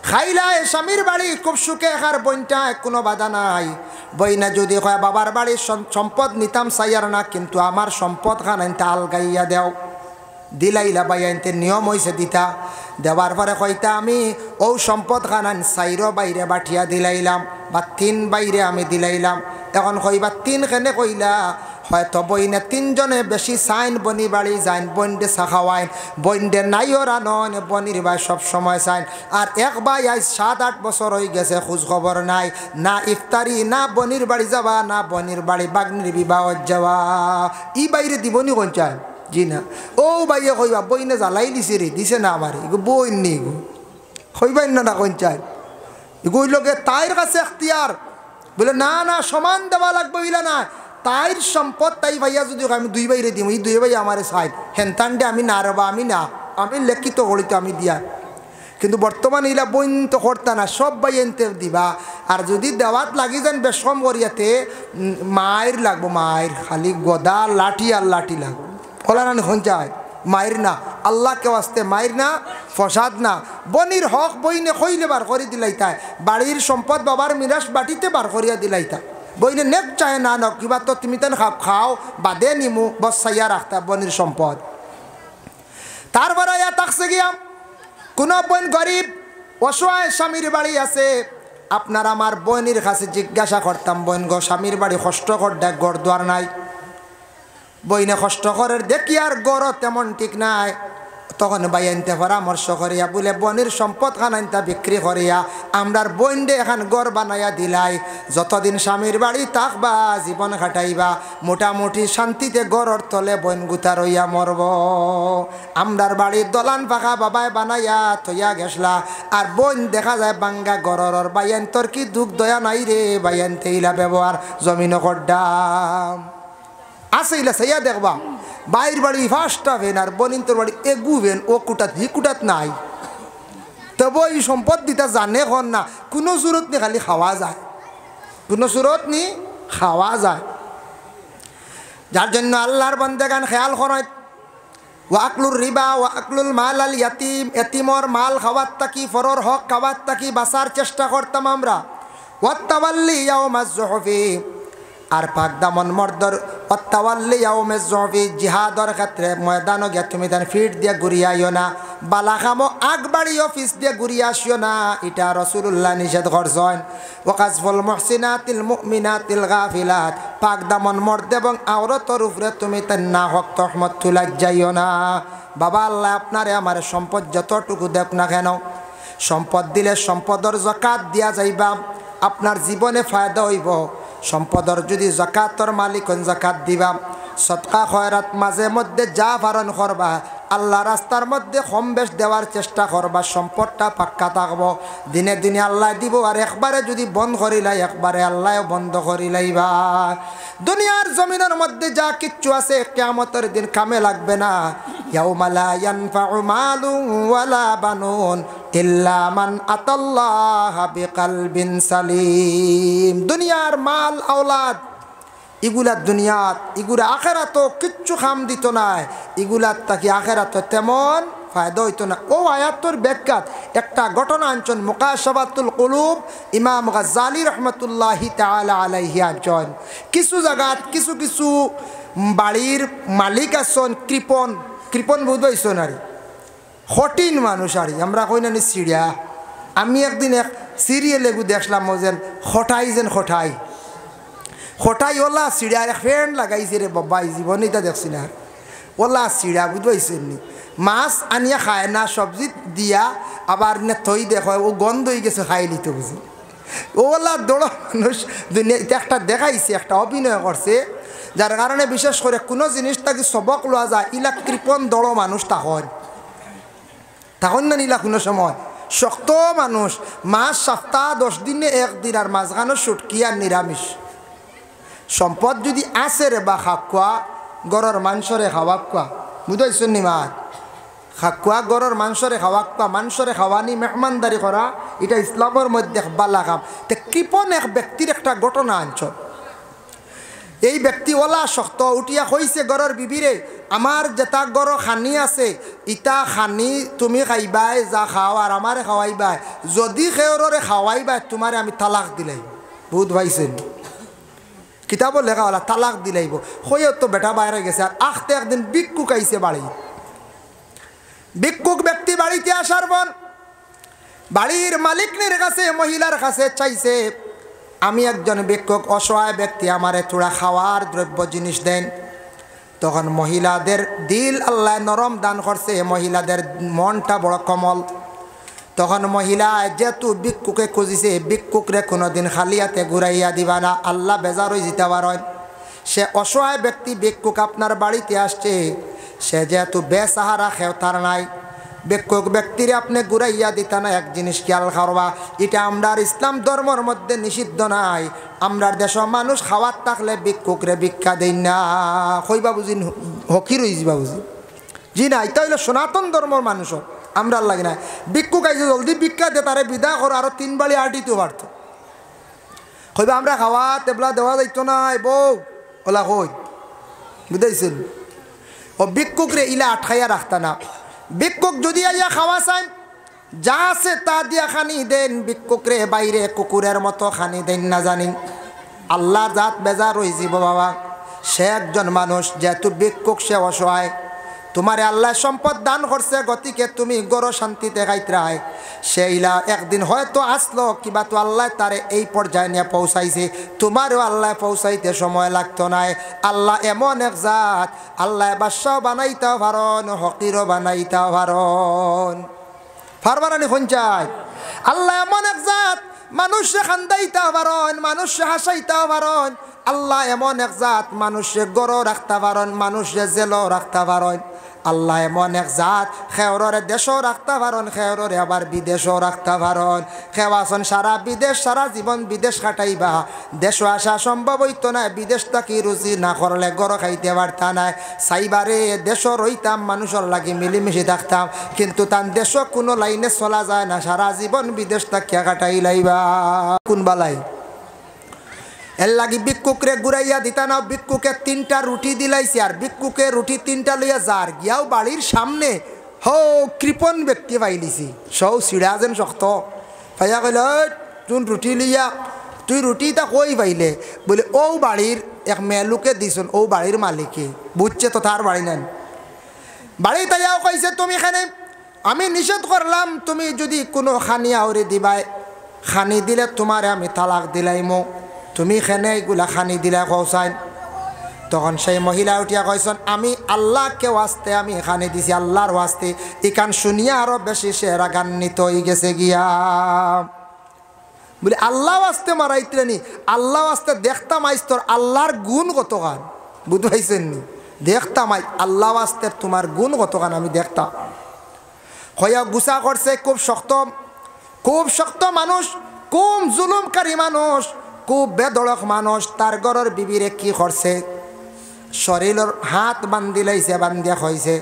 খাইলায় স্বামীর বাড়ি খুব সুখে একার বইনটা কোনো বাধা নাই। বইনা যদি কয় বাবার বাড়ির সম্পদ নিতাম চাইয়ার না, কিন্তু আমার সম্পদ খান আনতে আলগাইয়া দেও, দিলাইলা বাই আনতে নিয়ম হয়েছে দিতা। দেওয়ার পরে কইতা আমি ও সম্পদ খান আন 4 বাইরে বাঠিয়া দিলাইলাম বা 3 বাইরে আমি দিলাইলাম। এখন কইবা 3 কেনে কইলা, হয়তো বইনে 3 জনে বেশি চাইন বনি বাড়ি যাইন, বইনডে চা খাওয়াইন, বইনডে নাইও রানন, বনির ভাই সব সময় চাইন। আর এক ভাই আজ 7-8 বছর হয়ে গেছে, খোঁজ খবর নাই, না ইফতারি, না বনির বাড়ি যাওয়া, না বনির বাড়ি বাগনির বিবাহত যাওয়া। ই বাইরে দিবনি কোন চায় জি না। ও ভাইয়ে কইবা বইনে জ্বালাই দিছে রে, দিছে না আমার এগো বইন নি গো কইবাই না কোন চায় এগুই লোকে তাইর কাছে এখতিয়ার বলে না না সমান দেওয়া লাগবে ইলা না। তাইর সম্পদ তাই ভাইয়া যদি আমি 2 বাইরে দিই, এই 2 ভাই আমার সাইড হেনতান্ডে আমি না রবা, আমি না, আমি লেখিত করিত আমি দিয়া। কিন্তু বর্তমানে ইলা বইন তো করতা না, সব ভাই এনতে দিবা। আর যদি দেওয়াত লাগি যান বেশম করিয়াতে মায়ের লাগবো, মায়ের খালি গদা লাঠি আর লাঠি লাগবো। কলা না হন যায় মায়ের না, আল্লাহকে আসতে মায়ের না, ফসাদ না। বনির হক বইনে কইলে বার করে দিলাইতায়, বাড়ির সম্পদ বাবার মিরাস বাটিতে বার করিয়া দিলাইতা। বইনে নেক চায় না নক কিবা তো তুমি তেন খাও বাদে নিমু বসাইয়া রাখতা বনির সম্পদ। তারপরে ইয়া থাকছে গিয়া কোনো বোন গরিব অসহায় স্বামীর বাড়ি আছে, আপনার আমার বোনের কাছে জিজ্ঞাসা করতাম, বোন গো স্বামীর বাড়ি কষ্ট কর দেখ, গড় দুয়ার নাই। বইনে কষ্ট করের দেখি আর গড় তেমন ঠিক নাই। তখন ভাই আনতে পরামর্শ করিয়া বলে বনির সম্পদ খান আনতা বিক্রি করিয়া আমরার বইনডে এখন গড় বানাইয়া দিলাই, যতদিন স্বামীর বাড়ি থাকবা জীবন কাটাইবা মোটামুটি শান্তিতে গড়র তলে বইন গুতা রইয়া মরব। আমরার বাড়ির দলান পাখা বাবায় বানাইয়া থইয়া গেছলা, আর বইন দেখা যায় বাঙ্গা গড়র। বাইয়ান তোর কি দুঃখ দয়া নাই রে, বাইয়ান তেইলা ব্যবহার জমিন করডাম আছে ইলা সাইয়া দেখবা বাইর বাড়ি ফার্স্ট ভেন আর বনিন তোর বাড়ি এগু ভেন, ও কুটাত হি কুটাত নাই। তবে এই সম্পদ দিতা জানে হন না, কোনো সুরত নি খালি খাওয়া যায়, কোনো সুরত নি খাওয়া যায়। যার জন্য আল্লাহর বান্দাগান খেয়াল করেন, ওয়াকলুর রিবা ওয়াকলুল মাল আল ইয়াতিম, এতিমর মাল খাওয়ার তাকি ফরর হক খাওয়ার তাকি বাঁচার চেষ্টা করতাম আমরা। ওয়াত্তাওয়াল্লি ইয়াউমাজ যুহফি, আর পাক দামন মর্দর অত্তাওয়াল্লি ইয়াউমাজ যুহফি, জিহাদর ক্ষেত্রে ময়দান গিয়া তুমি তার ফিট দিয়ে ঘুরিয়ে আইও না, বালা খামো আগ বাড়ি অফিস দিয়ে ঘুরিয়ে আসিও না, এটা রাসূলুল্লাহ নিষেধ করছেন। ওয়াকাজফুল মুহসিনাতিল মুমিনাতিল গাফিলাত, পাক দামন মর্দ এবং আওরতর উপরে তুমি তার না হক তহমত তুলাই যাইও না। বাবা আল্লাহ আপনারে আমার সম্পদ যতটুকু দেখ না কেন, সম্পদ দিলে সম্পদর যাকাত দিয়া যাইবা, আপনার জীবনে ফায়দা হইব। সম্পদর যদি যাকাতর মালিক যাকাত দিবা, সদকা খয়রাত মাঝে মধ্যে যা পালন করবা, আল্লাহ রাস্তার মধ্যে কম বেশ দেওয়ার চেষ্টা করবা, সম্পদটা পাক্কা থাকবো। দিনে দিনে আল্লাহ দিব, আর একবারে যদি বন্ধ করিলাই একবারে আল্লাহ বন্ধ করিলাইবা। দুনিয়ার জমিনের মধ্যে যা কিচ্ছু আছে কিয়ামতের দিন কামে লাগবে না। ইয়াউমা লা ইয়ানফাউ মালুন ওয়ালা বানুন ইল্লা মান আতাল্লাহা বিকলবিন সালিম। দুনিয়ার মাল আওলাদ এগুলা দুনিয়াত, এগুলা আখেরাত কিচ্ছু খাম দিত না, এগুলার তাকে আখেরাত তেমন ফায়দা হইতো না। ও আয়াতর ব্যাখ্যাত একটা ঘটনা আনছেন মুকাশাফাতুল কুলুব ইমাম গাজ্জালি রহমতুল্লাহি তাআলা আলাইহি আনছেন। কিছু জায়গাত কিছু কিছু বাড়ির মালিক আছেন কৃপণ, কৃপণ বুঝ পাইছেন আর কঠিন মানুষ আর আমরা কই না চিড়িয়া। আমি একদিন এক সিরিয়ালে দেখলাম যেন হঠাই যেন হঠাই হঠাই ওলা সিঁড়ার ফ্রেন্ড লাগাইছে রে বাবা, এই জীবনে তা দেখছি না ওলা সিঁড়া বুঝবাইছেন নি। মাছ আনিয়া খায় না, সবজি দিয়া আবার না থই দেখো ও গন্ধ হয়ে গেছে খাই নিতে বুঝি। ওলা দৌড় মানুষ দুনিয়াতে একটা দেখাইছে, একটা অভিনয় করছে, যার কারণে বিশেষ করে কোনো জিনিস তাকে সবক লওয়া যায়। ইলা কৃপণ দৌড় মানুষ তখন না নিলা কোনো সময় শক্ত মানুষ। মাছ সপ্তাহ 10 দিনে 1 দিন আর মাঝখানো সুটকি আর নিরামিষ। সম্পদ যদি আছে রে বা খাকুয়া গরর মাংসরে খাওয়া কুয়া বুঝাইছেন নি মা, খাকুয়া গরর মাংসরে খাওয়া কুয়া, মাংসরে খাওয়ানি মেহমানদারি করা এটা ইসলামের মধ্যে বালা কাম। তে কৃপণ এক ব্যক্তির একটা ঘটনা আনছল। এই ব্যক্তি ওলা শক্ত উঠিয়া কইছে গরর বিবিরে, আমার যেটা গর খানি আছে ইটা খানি তুমি খাইবাই, যা খাও আর আমারে খাওয়াইবাই, যদি খেয়রে খাওয়াইবাই তোমারে আমি তালাক দিলাই। বহুত ভাইছেন কিতাবও লেখা হলা তালাক দিলাইব। হইও তো বেটা বাইরে গেছে। আর আখতে একদিন ভিক্ষুক আইছে বাড়ি। ভিক্ষুক ব্যক্তি বাড়িতে আসার পর বাড়ির মালিকনির কাছে মহিলার কাছে চাইছে, আমি একজন ভিক্ষুক, অসহায় ব্যক্তি, আমারে থোড়া খাওয়ার দ্রব্য জিনিস দেন। তখন মহিলাদের দিল আল্লাহ নরম দান করছে, মহিলাদের মনটা বড় কমল। তখন মহিলা যেহেতু ভিক্ষুকে খুঁজিছে, ভিক্ষুকরে কোনোদিন খালিয়াতে ঘুরাইয়া দিবা না, আল্লাহ বেজার হয়ে যেতে পারেন। সে অসহায় ব্যক্তি ভিক্ষুক আপনার বাড়িতে আসছে, সে যেহেতু বেসাহারা খেওতার নাই, ভিক্ষুক ব্যক্তিরে আপনি ঘুরাইয়া দিতা না। এক জিনিস খেয়াল করবা, এটা আমরার ইসলাম ধর্মের মধ্যে নিষিদ্ধ নাই। আমরার দেশ মানুষ খাওয়ার থাকলে ভিক্ষুকরে ভিক্ষা দেই না। কইবা বুঝি হকির হয়ে যাবা বুঝি জি না, এটা হইলো সনাতন ধর্মের মানুষও আমরা লাগে না। ভিক্ষুক আইছে জলদি ভিক্ষা দে, তারে বিদায় করো, আরো 3 বাড়ি আটিতে পারত। কইবা আমরা খাওয়া তেবলা দেওয়া যাইতো না বউ ওলা কই বুঝাইছেন। ও ভিক্ষুকরে ইলা আটকাইয়া রাখতা না। ভিক্ষুক যদি আইয়া খাওয়া চাই, যা আছে তা দিয়া খানি দেন। ভিক্ষুকরে বাইরে কুকুরের মতো খানি দেন না জানি। আল্লাহ জাত বেজার রই যাব বাবা। সে একজন মানুষ, যেহেতু ভিক্ষুক সে অসহায়, তোমারে আল্লাহ সম্পদ দান করছে, গতিকে তুমি গড় শান্তিতে খাইতরাই। সেইলা একদিন হয়তো আসলো, কিবা তো আল্লাহ তারে এই পর্যায়ে নিয়ে পৌঁছাইছে, তোমারও আল্লাহ পৌঁছাইতে সময় লাগতো নাই। আল্লাহ এমন এক জাত, আল্লাহ বাদশাও বানাইতেও পারন, হকিরও বানাইতেও পারন। ফারবারানি পঞ্চায়েত আল্লাহ এমন এক জাত, মানুষে খান্দাইতেও পারন, মানুষে হাসাইতেও পারন। আল্লাহ এমন এক জাত, মানুষে গড় রাখতে পারন, মানুষে জেলও রাখতে পারন। আল্লাহ এমন এক জাত, খেওরে দেশও রাখতে পারন, খেওরে আবার বিদেশও রাখতে পারন। খেওয়াছন সারা বিদেশ, সারা জীবন বিদেশ কাটাইবা, দেশও আসা সম্ভব হইতো না। বিদেশ থাকি রুচি না করলে গড় খাইতে পারতা নাই। সাইবারে দেশও রইতাম, মানুষের লাগে মিলিমিশি থাকতাম, কিন্তু তার দেশও কোনো লাইনে চলা যায় না। সারা জীবন বিদেশ থাকিয়া কাটাই লাইবা কোন বালাই। এর লাগি ভিক্ষুকরে ঘুরাইয়া দিতা না। ভিক্ষুকে 3টা রুটি দিলাইছে, আর ভিক্ষুকে রুটি 3টা লইয়া যার গিয়াও বাড়ির সামনে হো কৃপণ ব্যক্তি পাইলিছি, সৌ সিঁড়া যেন শক্ত পাইয়া কইল, তুই রুটি লইয়া তুই রুটিটা কই পাইলে? বলে ও বাড়ির এক মেলুকে দিছুন, ও বাড়ির মালিকে বুঝছে তো তার বাড়ি নেন। বাড়ি তাইয়াও কইছে, তুমি এখানে আমি নিষেধ করলাম, তুমি যদি কোনো খানি আউরে দিবাই, খানি দিলে তোমারে আমি তালাক দিলাইমো, তুমি খেনে এগুলা খানি দিলা কৌসাইন। তখন সেই মহিলা উঠিয়া কইসন, আমি আল্লাহকে ওয়াস্তে আমি খানি দিছি, আল্লাহর ওয়াস্তে। ইকান শুনিয়া আরো বেশি সে রাগান্বিত হয়ে গেছে গিয়া। বলে আল্লাহ ওয়াস্তে মারাইতে নি, আল্লাহ ওয়াস্তে দেখতাম আইস্তর আল্লাহর গুণ কতখান, বুঝতে পাইছেন নি? দেখতাম আল্লাহ ওয়াস্তে তোমার গুণ কতখান আমি দেখতাম। হইয়া গুছা করছে, খুব শক্ত মানুষ, খুব জুলুমকারী মানুষ, খুব বেদড়ক মানুষ। তার ঘরের বিবিরে কি করছে, শরীরের হাত বান্ধি লাইছে, বান্ধিয়া হয়েছে,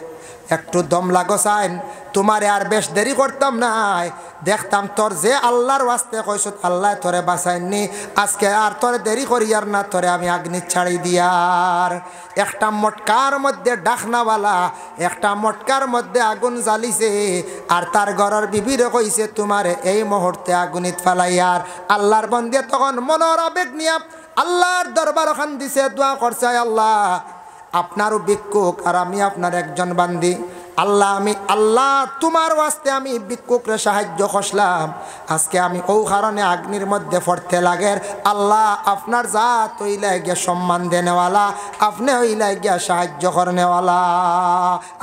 একটু দম লাগসাইন, তোমারে আর বেশ দেরি করতাম নাই, দেখতাম তোর যে আল্লাহর ওয়াস্তে কইস আল্লাহ তোরে বাঁচাইনি, আজকে আর তোরে দেরি করি আর না, তোরে আমি আগ্নি ছাড়ি দিয়ার। একটা মটকার মধ্যে ডাকনাওয়ালা, একটা মটকার মধ্যে আগুন জ্বালিছে, আর তার ঘরের বিবিরে কইছে তোমারে এই মুহূর্তে আগুনিত ফালাইয়ার। আল্লাহর বন্দে তখন মনের আবেগ নিয়া আল্লাহর দরবার ওখান দিছে, দোয়া করছে, আল্লাহ আপনারও ভিক্ষুক আর আমি আপনার একজন বান্দি, আল্লাহ আমি আল্লাহ তোমার ওয়াস্তে আমি ভিক্ষুকরে সাহায্য করলাম, আজকে আমি ও কারণে অগ্নির মধ্যে পড়তে লাগের। আল্লাহ আপনার জাত হইলে গিয়া সম্মান দেনেওয়ালা, আপনি হইলে গিয়া সাহায্য করনেওয়ালা।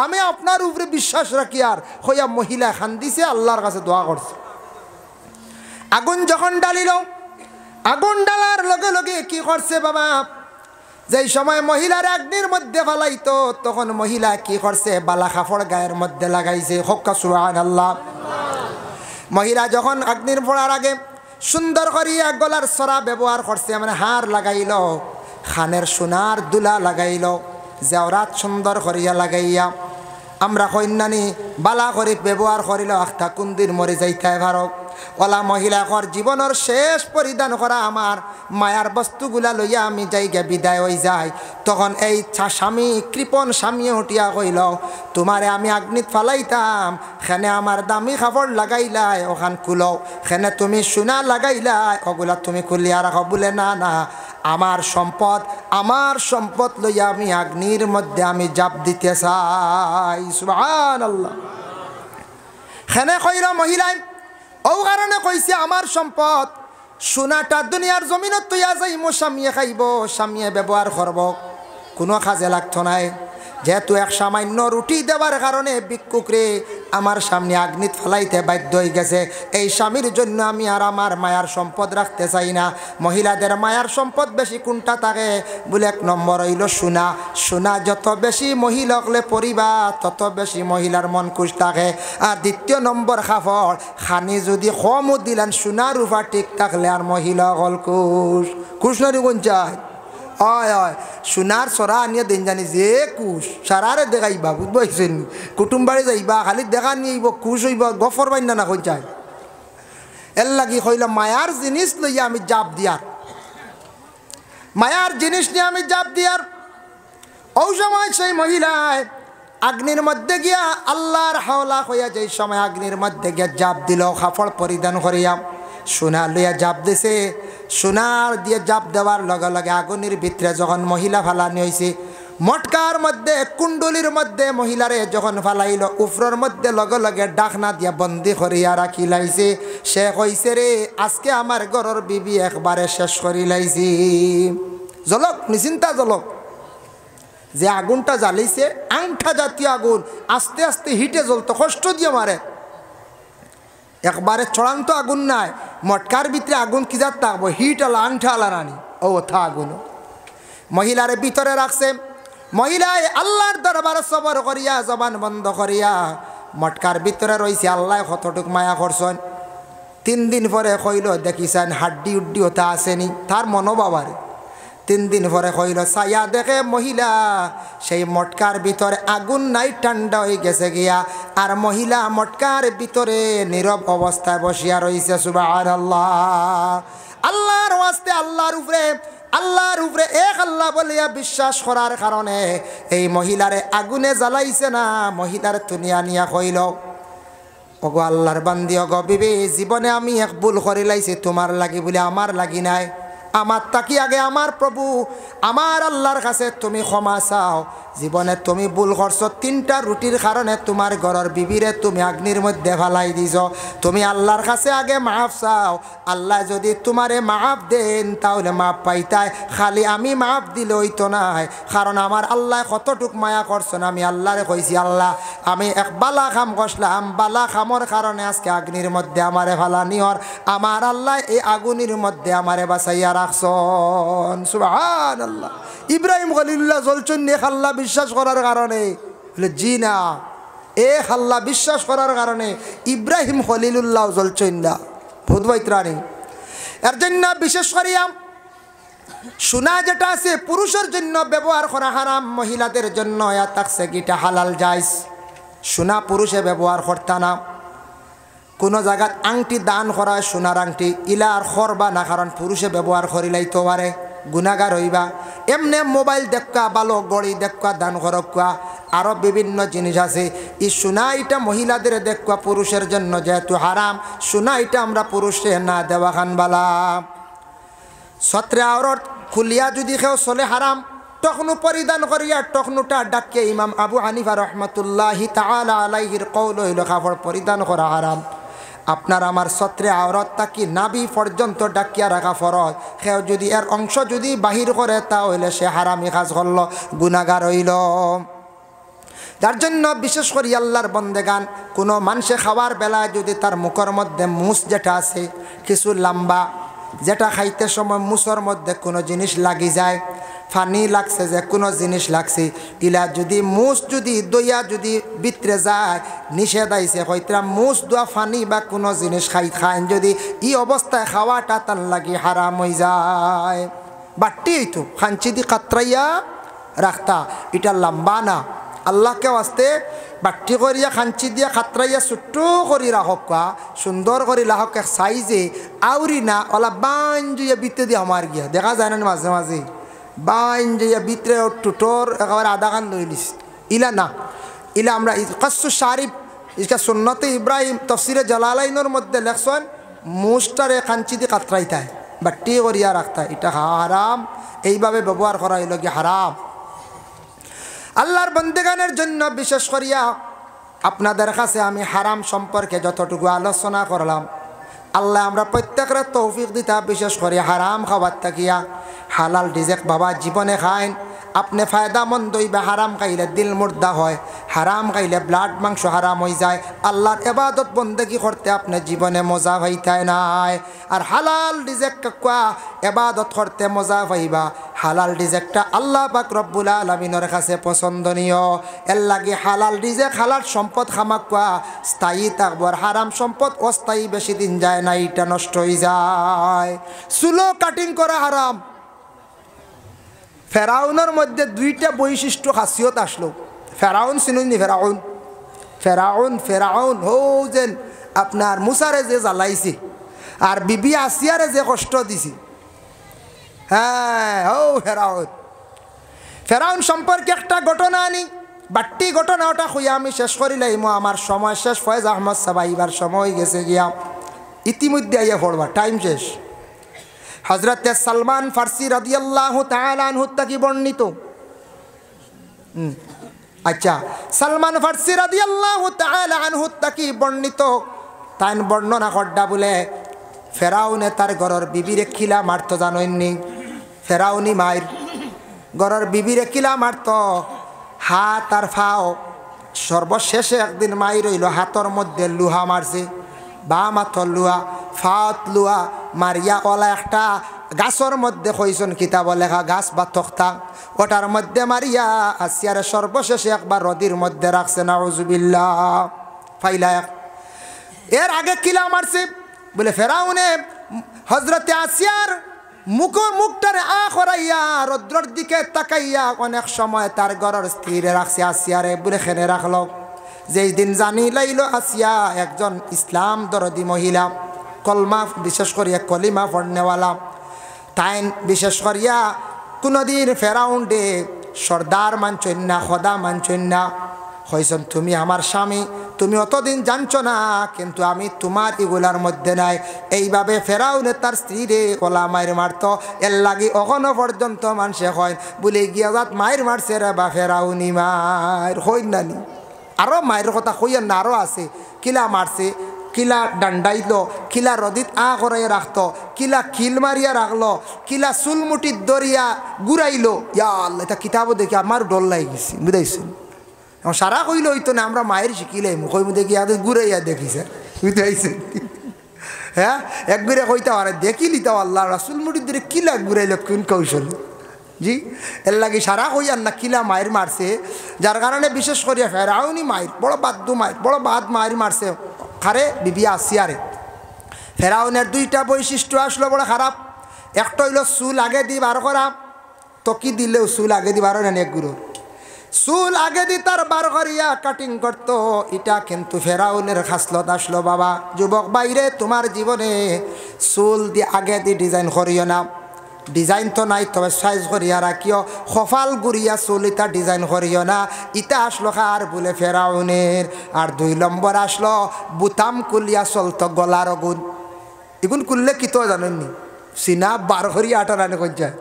আমি আপনার উপরে বিশ্বাস রাখি আর হইয়া মহিলা খান দিছে, আল্লাহর কাছে দোয়া করছে। আগুন যখন ডালিল, আগুন ডালার লগে লগে কি করছে বাবা, যেই সময় মহিলার অগ্নির মধ্যে ফালাইতো তখন মহিলা কি করছে, বালা কাপড় গায়ের মধ্যে লাগাইছে। হক্কা সুবহানাল্লাহ। মহিলা যখন অগ্নির পড়ার আগে সুন্দর করিয়া গলার সরা ব্যবহার করছে, মানে হার লাগাইল, খানের সোনার দুলা লাগাইল, জেওরাত সুন্দর করিয়া লাগাইয়া আমরা কন্যানি বালা করে ব্যবহার করিল। আখটা কুন্দির মরে যাইতে পারো ওলা মহিলাকর জীবনের শেষ পরিধান করা আমার মায়ার বস্তুগুলা লইয়া আমি যাইগে বিদায় হয়ে যাই। তখন এই স্বামী কৃপণ স্বামী উঠিয়া কইল, তোমারে আমি অগ্নিত ফালাইতাম, খেনে আমার দামি কাপড় লাগাইলাই ওখান খুলো, খেনে তুমি সোনা লাগাইলাই ওগুলা তুমি খুলিয়া রাখো। বলে না না, আমার সম্পদ লইয়া আমি অগ্নির মধ্যে আমি জাপ দিতে চাই। সুবহানাল্লাহ। খেনে কইল মহিলাই, ও কারণে কইছে আমার সম্পদ সোনাটা দুনিয়ার জমিনত তৈয়া যাইব, স্বামীয়ে খাইব, স্বামীয়ে ব্যবহার করব, কোনো কাজে লাগতো নাই। যেহেতু এক সামান্য রুটি দেওয়ার কারণে ভিক্ষুকরে আমার সামনে অগ্নিত ফেলাইতে বাধ্য হয়ে গেছে, এই স্বামীর জন্য আমি আর আমার মায়ার সম্পদ রাখতে চাই না। মহিলাদের মায়ার সম্পদ বেশি কোনটা থাকে বলে, এক নম্বর হইল সোনা। সোনা যত বেশি মহিলা হলে পরিবার তত বেশি মহিলার মন খুশ থাকে। আর দ্বিতীয় নম্বর কাপড়, খানি যদি কমও দিলেন সোনার রূপা ঠিক থাকলে আর মহিলা হল খুশ নারী কোন চায়। হয় হয়, সোনার সরা আনিয়ে দিন জানি যে কুশ সারারে দেখাইবা, বুঝবাইছেন? কুটুম বাড়ি যাইবা খালি দেখা নিয়েইব, খুশ হইবা, গফর বাইনা না কই চাই। এর লাগি কইলাম মায়ার জিনিস লইয়া আমি জাপ দিয়ার, মায়ার জিনিস নিয়ে আমি জাপ দিয়ার। ও সময় সেই মহিলায় অগ্নির মধ্যে গিয়া আল্লাহর হাওলা হইয়া, যেই সময় অগ্নির মধ্যে গিয়া জাপ দিল, কাপড় পরিধান করিয়া সোনা লইয়া জাপ দিছে। সোনার দিয়ে জাপ দেওয়ার লগে লগে আগুনের ভিতরে যখন মহিলা ফালানি হয়েছে, মটকার মধ্যে কুণ্ডলির মধ্যে মহিলারে যখন ফালাইল, উফরের মধ্যে লগে লগে ডাকনা দিয়া বন্দি করিয়া রাখি লাইছে। সে কইছে রে আজকে আমার ঘরের বিবি একবারে শেষ করি লাইছি। জলক নিশ্চিন্তা জলক, যে আগুনটা জ্বালিছে আংঠা জাতীয় আগুন, আস্তে আস্তে হিটে জ্বলতো, কষ্ট দিয়ে মারে, একবারে চড়ান্ত আগুন নাই। মটকার ভিতরে আগুন কি যাত থাকবো, হিট আলা আংঠা আলা রানি, ও থা আগুন মহিলারে ভিতরে রাখছে। মহিলায় আল্লাহর দরবারে সবর করিয়া জবান বন্ধ করিয়া মটকার ভিতরে রয়েছে। আল্লাহ কতটুক মায়া করছেন। 3 দিন পরে কইল, দেখিছেন হাড্ডি উড্ডি ওটা আসেনি, তার মনোবাবারে 3 দিন পরে কইল, ছায়া দেখে মহিলা সেই মটকার ভিতরে আগুন নাই, ঠান্ডা হয়ে গেছে গিয়া। আর মহিলা মটকার ভিতরে নীরব অবস্থায় বসিয়া রয়েছে। সুবহানাল্লাহ। আল্লাহর ওয়াস্তে আল্লাহর উপরে এক আল্লাহ বলিয়া বিশ্বাস করার কারণে এই মহিলারে আগুনে জ্বালাইছে না। মহিলার দুনিয়া নিয়া কইল, ওগো আল্লাহর বান্দি, ওগো বিবি, জীবনে আমি এক ভুল করে লাইছি, তোমার লাগি বলে আমার লাগি নাই। আমার তাকি আগে আমার প্রভু আমার আল্লাহর কাছে তুমি ক্ষমা চাও। জীবনে তুমি ভুল করছো, 3টা রুটির কারণে তোমার ঘরের বিবিরে তুমি অগ্নির মধ্যে ফালাই দিছ। তুমি আল্লাহর কাছে আগে মাফ চাও। আল্লাহ যদি তোমারে মাফ দেন তাহলে মাফ পাইতাই, খালি আমি মাফ দিলে হইতো নাই। কারণ আমার আল্লাহ কতটুক মায়া করছেন। আমি আল্লাহরে কইছি, আল্লাহ আমি এক বালা খাম করলাম, বালা খামর কারণে আজকে অগ্নির মধ্যে আমারে ফালানি হর, আমার আল্লাহ এই আগুনের মধ্যে আমারে বাঁচাইয়া রাখছেন। সুবহানাল্লাহ। ইব্রাহিম খলিলুল্লাহ জ্বলছেন এক আল্লাহ বিশ্বাস করার কারণে, বলে জি না, এক আল্লাহ বিশ্বাস করার কারণে ইব্রাহিম খলিলুল্লাহ জ্বলছেন না। ভূতবৈত্রাণী এর জন্য বিশেষ করিয়া সোনা যেটা আছে পুরুষের জন্য ব্যবহার করা হারাম, মহিলাদের জন্য থাকছে গিটা হালাল জায়েজ। সোনা পুরুষে ব্যবহার করতা না। কোনো জায়গাত আংটি দান করা হয়, সোনার আংটি ইলা আর করবা না, কারণ পুরুষে ব্যবহার করিলাইতে পারে, গুনাগার হইবা। এমনি মোবাইল দেখা, ভালো গড়ি দেখা দান করকা, আরও বিভিন্ন জিনিস আছে। এই সোনা এটা মহিলাদের দেখা, পুরুষের জন্য যেহেতু হারাম, সোনা এটা আমরা পুরুষে না দেওয়া খান বালা। সত্রে আওরত খুলিয়া যদি কেউ চলে হারাম, টকনু পরিধান করিয়া টকনুটা ডাকিয়ে ইমাম আবু হানিফা রহমতুল্লাহি তাআলা আলাইহির কওল হইল কাপড় পরিধান করা হারাম। আপনার আমার ছত্রে আওরাত তাকি নাভি পর্যন্ত ডাকিয়া রাখা ফরজ। সেও যদি এর অংশ যদি বাহির করে তাহলে সে হারামি কাজ করল, গুনাহগার হইল। যার জন্য বিশেষ করে আল্লাহর বন্দেগান কোনো মানুষে খাওয়ার বেলায় যদি তার মুখের মধ্যে মুস যেটা আছে কিছু লম্বা, যেটা খাইতে সময় মুসর মধ্যে কোনো জিনিস লাগি যায়, ফানি লাগছে যে কোনো জিনিস লাগছে, ইলা যদি মুস যদি দইয়া যদি ভিতরে যায় নিষেধ আইছে হয়তো মুস দোয়া ফানি বা কোনো জিনিস খাইন যদি ই অবস্থায় খাওয়াটা তার লাগি হারাম হয়ে যায়। বাট্টি হইতো খাঞ্চি দি কাতরাইয়া রাখতা, এটা লম্বা না, আল্লাহকে আসতে বাট্টি করিয়া খাঞ্চি দিয়া খাতরাইয়া ছোট্ট করি রাখক, সুন্দর করে রাখক এক সাইজে আউরি না ওলা বান জুইয়া ভিতরে দিয়ে আমার গিয়া দেখা যায় না মাঝে মাঝে বান জুইয়া ভিতরে টুটোর একেবারে আধা কান লই লিস, ইলা না। ইলা আমরা কাসু শারিফ ইসকা সুন্নতে ইব্রাহিম তফসিরে জালালাইনের মধ্যে লেখছেন মুস্টারে খাঞ্চি দিয়ে কাতরাইতায় বাট্টি করিয়া রাখতা, এটা হারাম। এইভাবে ব্যবহার করা হইল কি হারাম। আল্লাহর বন্দেগানের জন্য বিশেষ করিয়া আপনাদের কাছে আমি হারাম সম্পর্কে যতটুকু আলোচনা করলাম, আল্লাহ আমরা প্রত্যেকের তৌফিক দিতা বিশেষ করে হারাম খাবার থাকিয়া হালাল রিজেক বাবা জীবনে খাইন। আপনি ফায়দামন্দ হইবে, হারাম খাইলে দিল মুর্দা হয়, হারাম খাইলে ব্লাড মাংস হারাম হয়ে যায়, আল্লাহর ইবাদত বন্দেগি করতে আপনি জীবনে মজা পাইতাই নাই। আর হালাল রিজেক কাকুয়া ইবাদত করতে মজা পাইবা, হালাল রিজেকটা আল্লাহ পাক রব্বুল আলামিনের কাছে পছন্দনীয়। এর লাগি হালাল রিজেক হালাল সম্পদ খামাকুয়া স্থায়ী থাকবো, আর হারাম সম্পদ অস্থায়ী বেশি দিন যায় না, এটা নষ্ট হয়ে যায়। চুলো কাটিং করা হারাম। ফেরাউনের মধ্যে দুইটা বৈশিষ্ট্য খাসিয়ত আসলো। ফেরাউন চিনুনি? ফেরাউন ফেরাউন ফেরাউন হো যেন আপনার মুসারে যে জ্বালাইছে আর বিবি আসিয়ারে যে কষ্ট দিছে, হ্যাঁ হো ফেরাউন। ফেরাউন সম্পর্কে একটা ঘটনা আনি, বাট্টি ঘটনা ওটা খুঁয়া আমি শেষ করিলাম। আমার সময় শেষ, ফয়েজ আহমদ সাবাইবার সময় গেছে গিয়া, ইতিমধ্যে আইয়া পড়বা, টাইম শেষ। হযরত সালমান ফারসি রাদিয়াল্লাহু তাআলা আনহু থেকে বর্ণিত, আচ্ছা সালমান ফারসি রাদিয়াল্লাহু তাআলা আনহু থেকে বর্ণিত, তাই বর্ণনা করডা বলে ফেরাউনে তার ঘরের বিবিরে খিলা মারতো, জানেননি? ফেরাউনি মায়ের ঘরের বিবিরে খিলা মারতো, হাত আর ফাও। সর্বশেষে একদিন মাই রইল হাতর মধ্যে লুহা মারছে, বাম হাতর লুহা, ফাত লুহা মারিয়া ওলা একটা গাছর মধ্যে কইসন কিতাব লেখা গাছ বা তক্তা, ওটার মধ্যে মারিয়া আসিয়ারে সর্বশেষে একবার রদির মধ্যে রাখছে, নাউজুবিল্লাহ ফাইলা। এর আগে কিলা মারছে বলে ফেরাউনে হজরতে আসিয়ার মুখটারে করাইয়া রৌদ্রর দিকে তাকাইয়া অনেক সময় তার ঘরের স্থিরে রাখছে আসিয়ারে বলে খেনে রাখলো। যেই দিন জানি লাইল আসিয়া একজন ইসলাম দরদি মহিলা, কলমা বিশেষ করিয়া কলিমা পড়নেওয়ালা, তাই বিশেষ করিয়া কোনোদিন ফেরাউন ডে সর্দার মানছেন না, খোদা মানছেন না। হয়েছেন তুমি আমার স্বামী, তুমি অতদিন জানছো না, কিন্তু আমি তোমার এগুলার মধ্যে নাই। এইভাবে ফেরাউনে তার স্ত্রীরে ওলা মায়ের মারত। এর লাগি অখনো পর্যন্ত মানুষে হয় বলে গিয়া যাত মায়ের মারছে রে বা ফেরাউনি মায়ের হই নানি। আরও মায়ের কথা কইয়ার না, আরও আছে। কিলা মারছে, কিলা ডান্ডাইল, কিলা রদিত করাইয়া রাখতো, কিলা খিল মারিয়া রাখলো, কিলা চুলমুটির দরিয়া ঘুরাইলো। ইয়া আল্লাহ, এটা কিতাবও দেখি আমার ডর লাগি গেছি, বুঝাইছেন? সারা কইল হইতো না, আমরা মায়ের শিখিলাই মুখই মুখে গিয়া ঘুরাইয়া দেখিছে, বুঝাইছেন? হ্যাঁ একবারে কইতে পারে দেখিলি তো আল্লাহ রাসুল মুটির দরে কিলা ঘুরাইল কোন কৌশল জি। এর লাগে সারা কইয়ার না কিলা মায়ের মারছে, যার কারণে বিশেষ করিয়া ফেরাউনি মায়ের বড় বাদ্দু মায়ের বড় বাদ মায়ের মারছে খারে বিবি আসিয়ারে। ফেরাউনের দুইটা বৈশিষ্ট্য আসলো বড় খারাপ। একটা হইল চুল আগে দি বার করা, তকি দিলেও চুল আগে দি বার হয় না, এক গুরুর চুল আগে দি তার বার করিয়া কাটিং করতো। এটা কিন্তু ফেরাউনের খাসলত আসলো। বাবা যুবক বাইরে, তোমার জীবনে চুল দি আগে দি ডিজাইন করিও না। ডিজাইন তো নাই, তবে সাইজ করিয়া রাখিও। কপাল গুড়িয়া চুল ইটা ডিজাইন করিও না। ইটা আসলো কার বলে ফেরাউনের। আর 2 নম্বর আসলো বুতাম কুলিয়া চলতো গলার গুণ। এগুন করলে কি তো জানেননি, সিনা বার করিয়া আটা রানে কঞ্চায়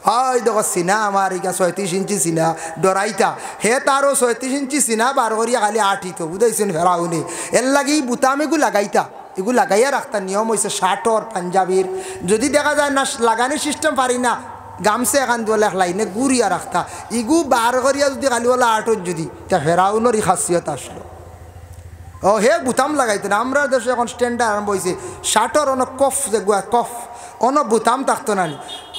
হয় দেখো সিনা আমার ইকা 36 ইঞ্চি সিনা ডরাইতা হে তারও 36 ইঞ্চি সিনা বার করিয়া খালি আঠিত বুঝাইছেন ফেরাউনি এর লাগি বুতাম এগু লাগাইতা এগুলো লাগাইয়া রাখতার নিয়ম হয়েছে শার্টর পাঞ্জাবির যদি দেখা যায় না লাগানোর সিস্টেম পারি না গামছে এখান দিয়ে লাইনে গুড়িয়া রাখতা ইগু বার করিয়া যদি খালি ওলা আটত যদি তা ফেরাউনের ই খাসিয়ত আসলো ও হে বুতাম লাগাইতে না আমরা দেশে এখন স্ট্যান্ডার্ড আরম্ভ হয়েছে শার্টর অনেক কফ যে গুয়া কফ অনেক বুতাম থাকতো না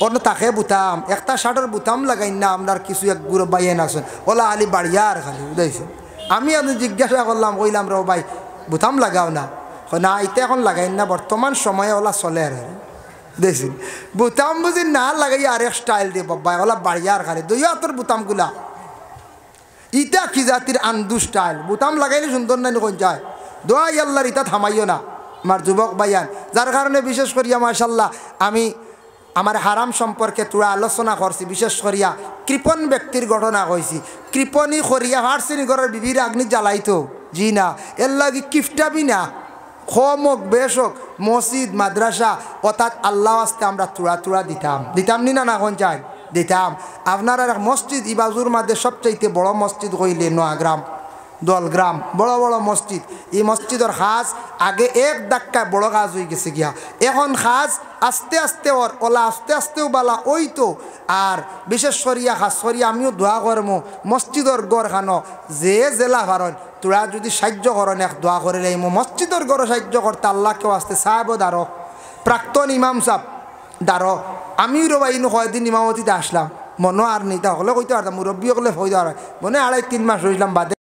অন্য তাকে বুতাম একটা শার্টর বুতাম লাগাই না আপনার কিছু এক গুঁড়ো বাইন আসেন ওলা আলি বাড়িয়া আর খালি বুঝাইছে আমি আপনি জিজ্ঞাসা করলাম কইলাম রে ভাই বুতাম লাগাও না না এটা এখন লাগাই না বর্তমান সময়ে ওলা চলে আর দেখছেন বুতাম বুঝি না লাগাই আরেক স্টাইল দিয়ে বাবা ওলা বাড়িয়া আর খালি দুই হাতের বুতামগুলা ইটা কি জাতির আন্দু স্টাইল বুতাম লাগাইলে সুন্দর নাই কোন যায় দোয়া আল্লাহর ইটা থামাইও না আমার যুবক ভাইয়ান যার কারণে বিশেষ করিয়া মাশাল্লাহ আমি আমার হারাম সম্পর্কে তোরা আলোচনা করছি বিশেষ করিয়া কৃপণ ব্যক্তির ঘটনা কইছি কৃপণী করিয়া হারসিনি ঘরের বিবির আগ্নি জ্বালাইতো জি না এর লাগি কিফটাবি না খম হোক বেশ হোক মসজিদ মাদ্রাসা অর্থাৎ আল্লাহ আসতে আমরা তুড়া দিতাম নি না কোন চাই দিতাম আপনার এক মসজিদ ইবাজুর মধ্যে সবচাইতে বড় মসজিদ কইলে নোয়াগ্রাম দলগ্রাম বড় বড় মসজিদ এই মসজিদের খাজ আগে এক ধাক্কায় বড় কাজ হয়ে গেছে গিয়া এখন খাজ আস্তে আস্তে ওলা আস্তে আস্তেও বালা ওই তো আর বিশেষ করিয়া খাস করিয়া আমিও দোয়া করমো মসজিদর গড় খানো যে জেলা ভারণ তোরা যদি সাহায্য করেন এক দোয়া করে লাইম মসজিদর গড় সাহায্য করতে আল্লাহকেও আসতে সাহেব দাঁড়ো প্রাক্তন ইমাম সাহেব দাঁড়ো আমি রবাইনু কয়দিন ইমামতিতে আসলাম মনে আর নেই তা হলে কইতে পারতাম মুরব্বী হলে হয়ে যাওয়ার মনে 2.5-3 মাস হইলাম বাদে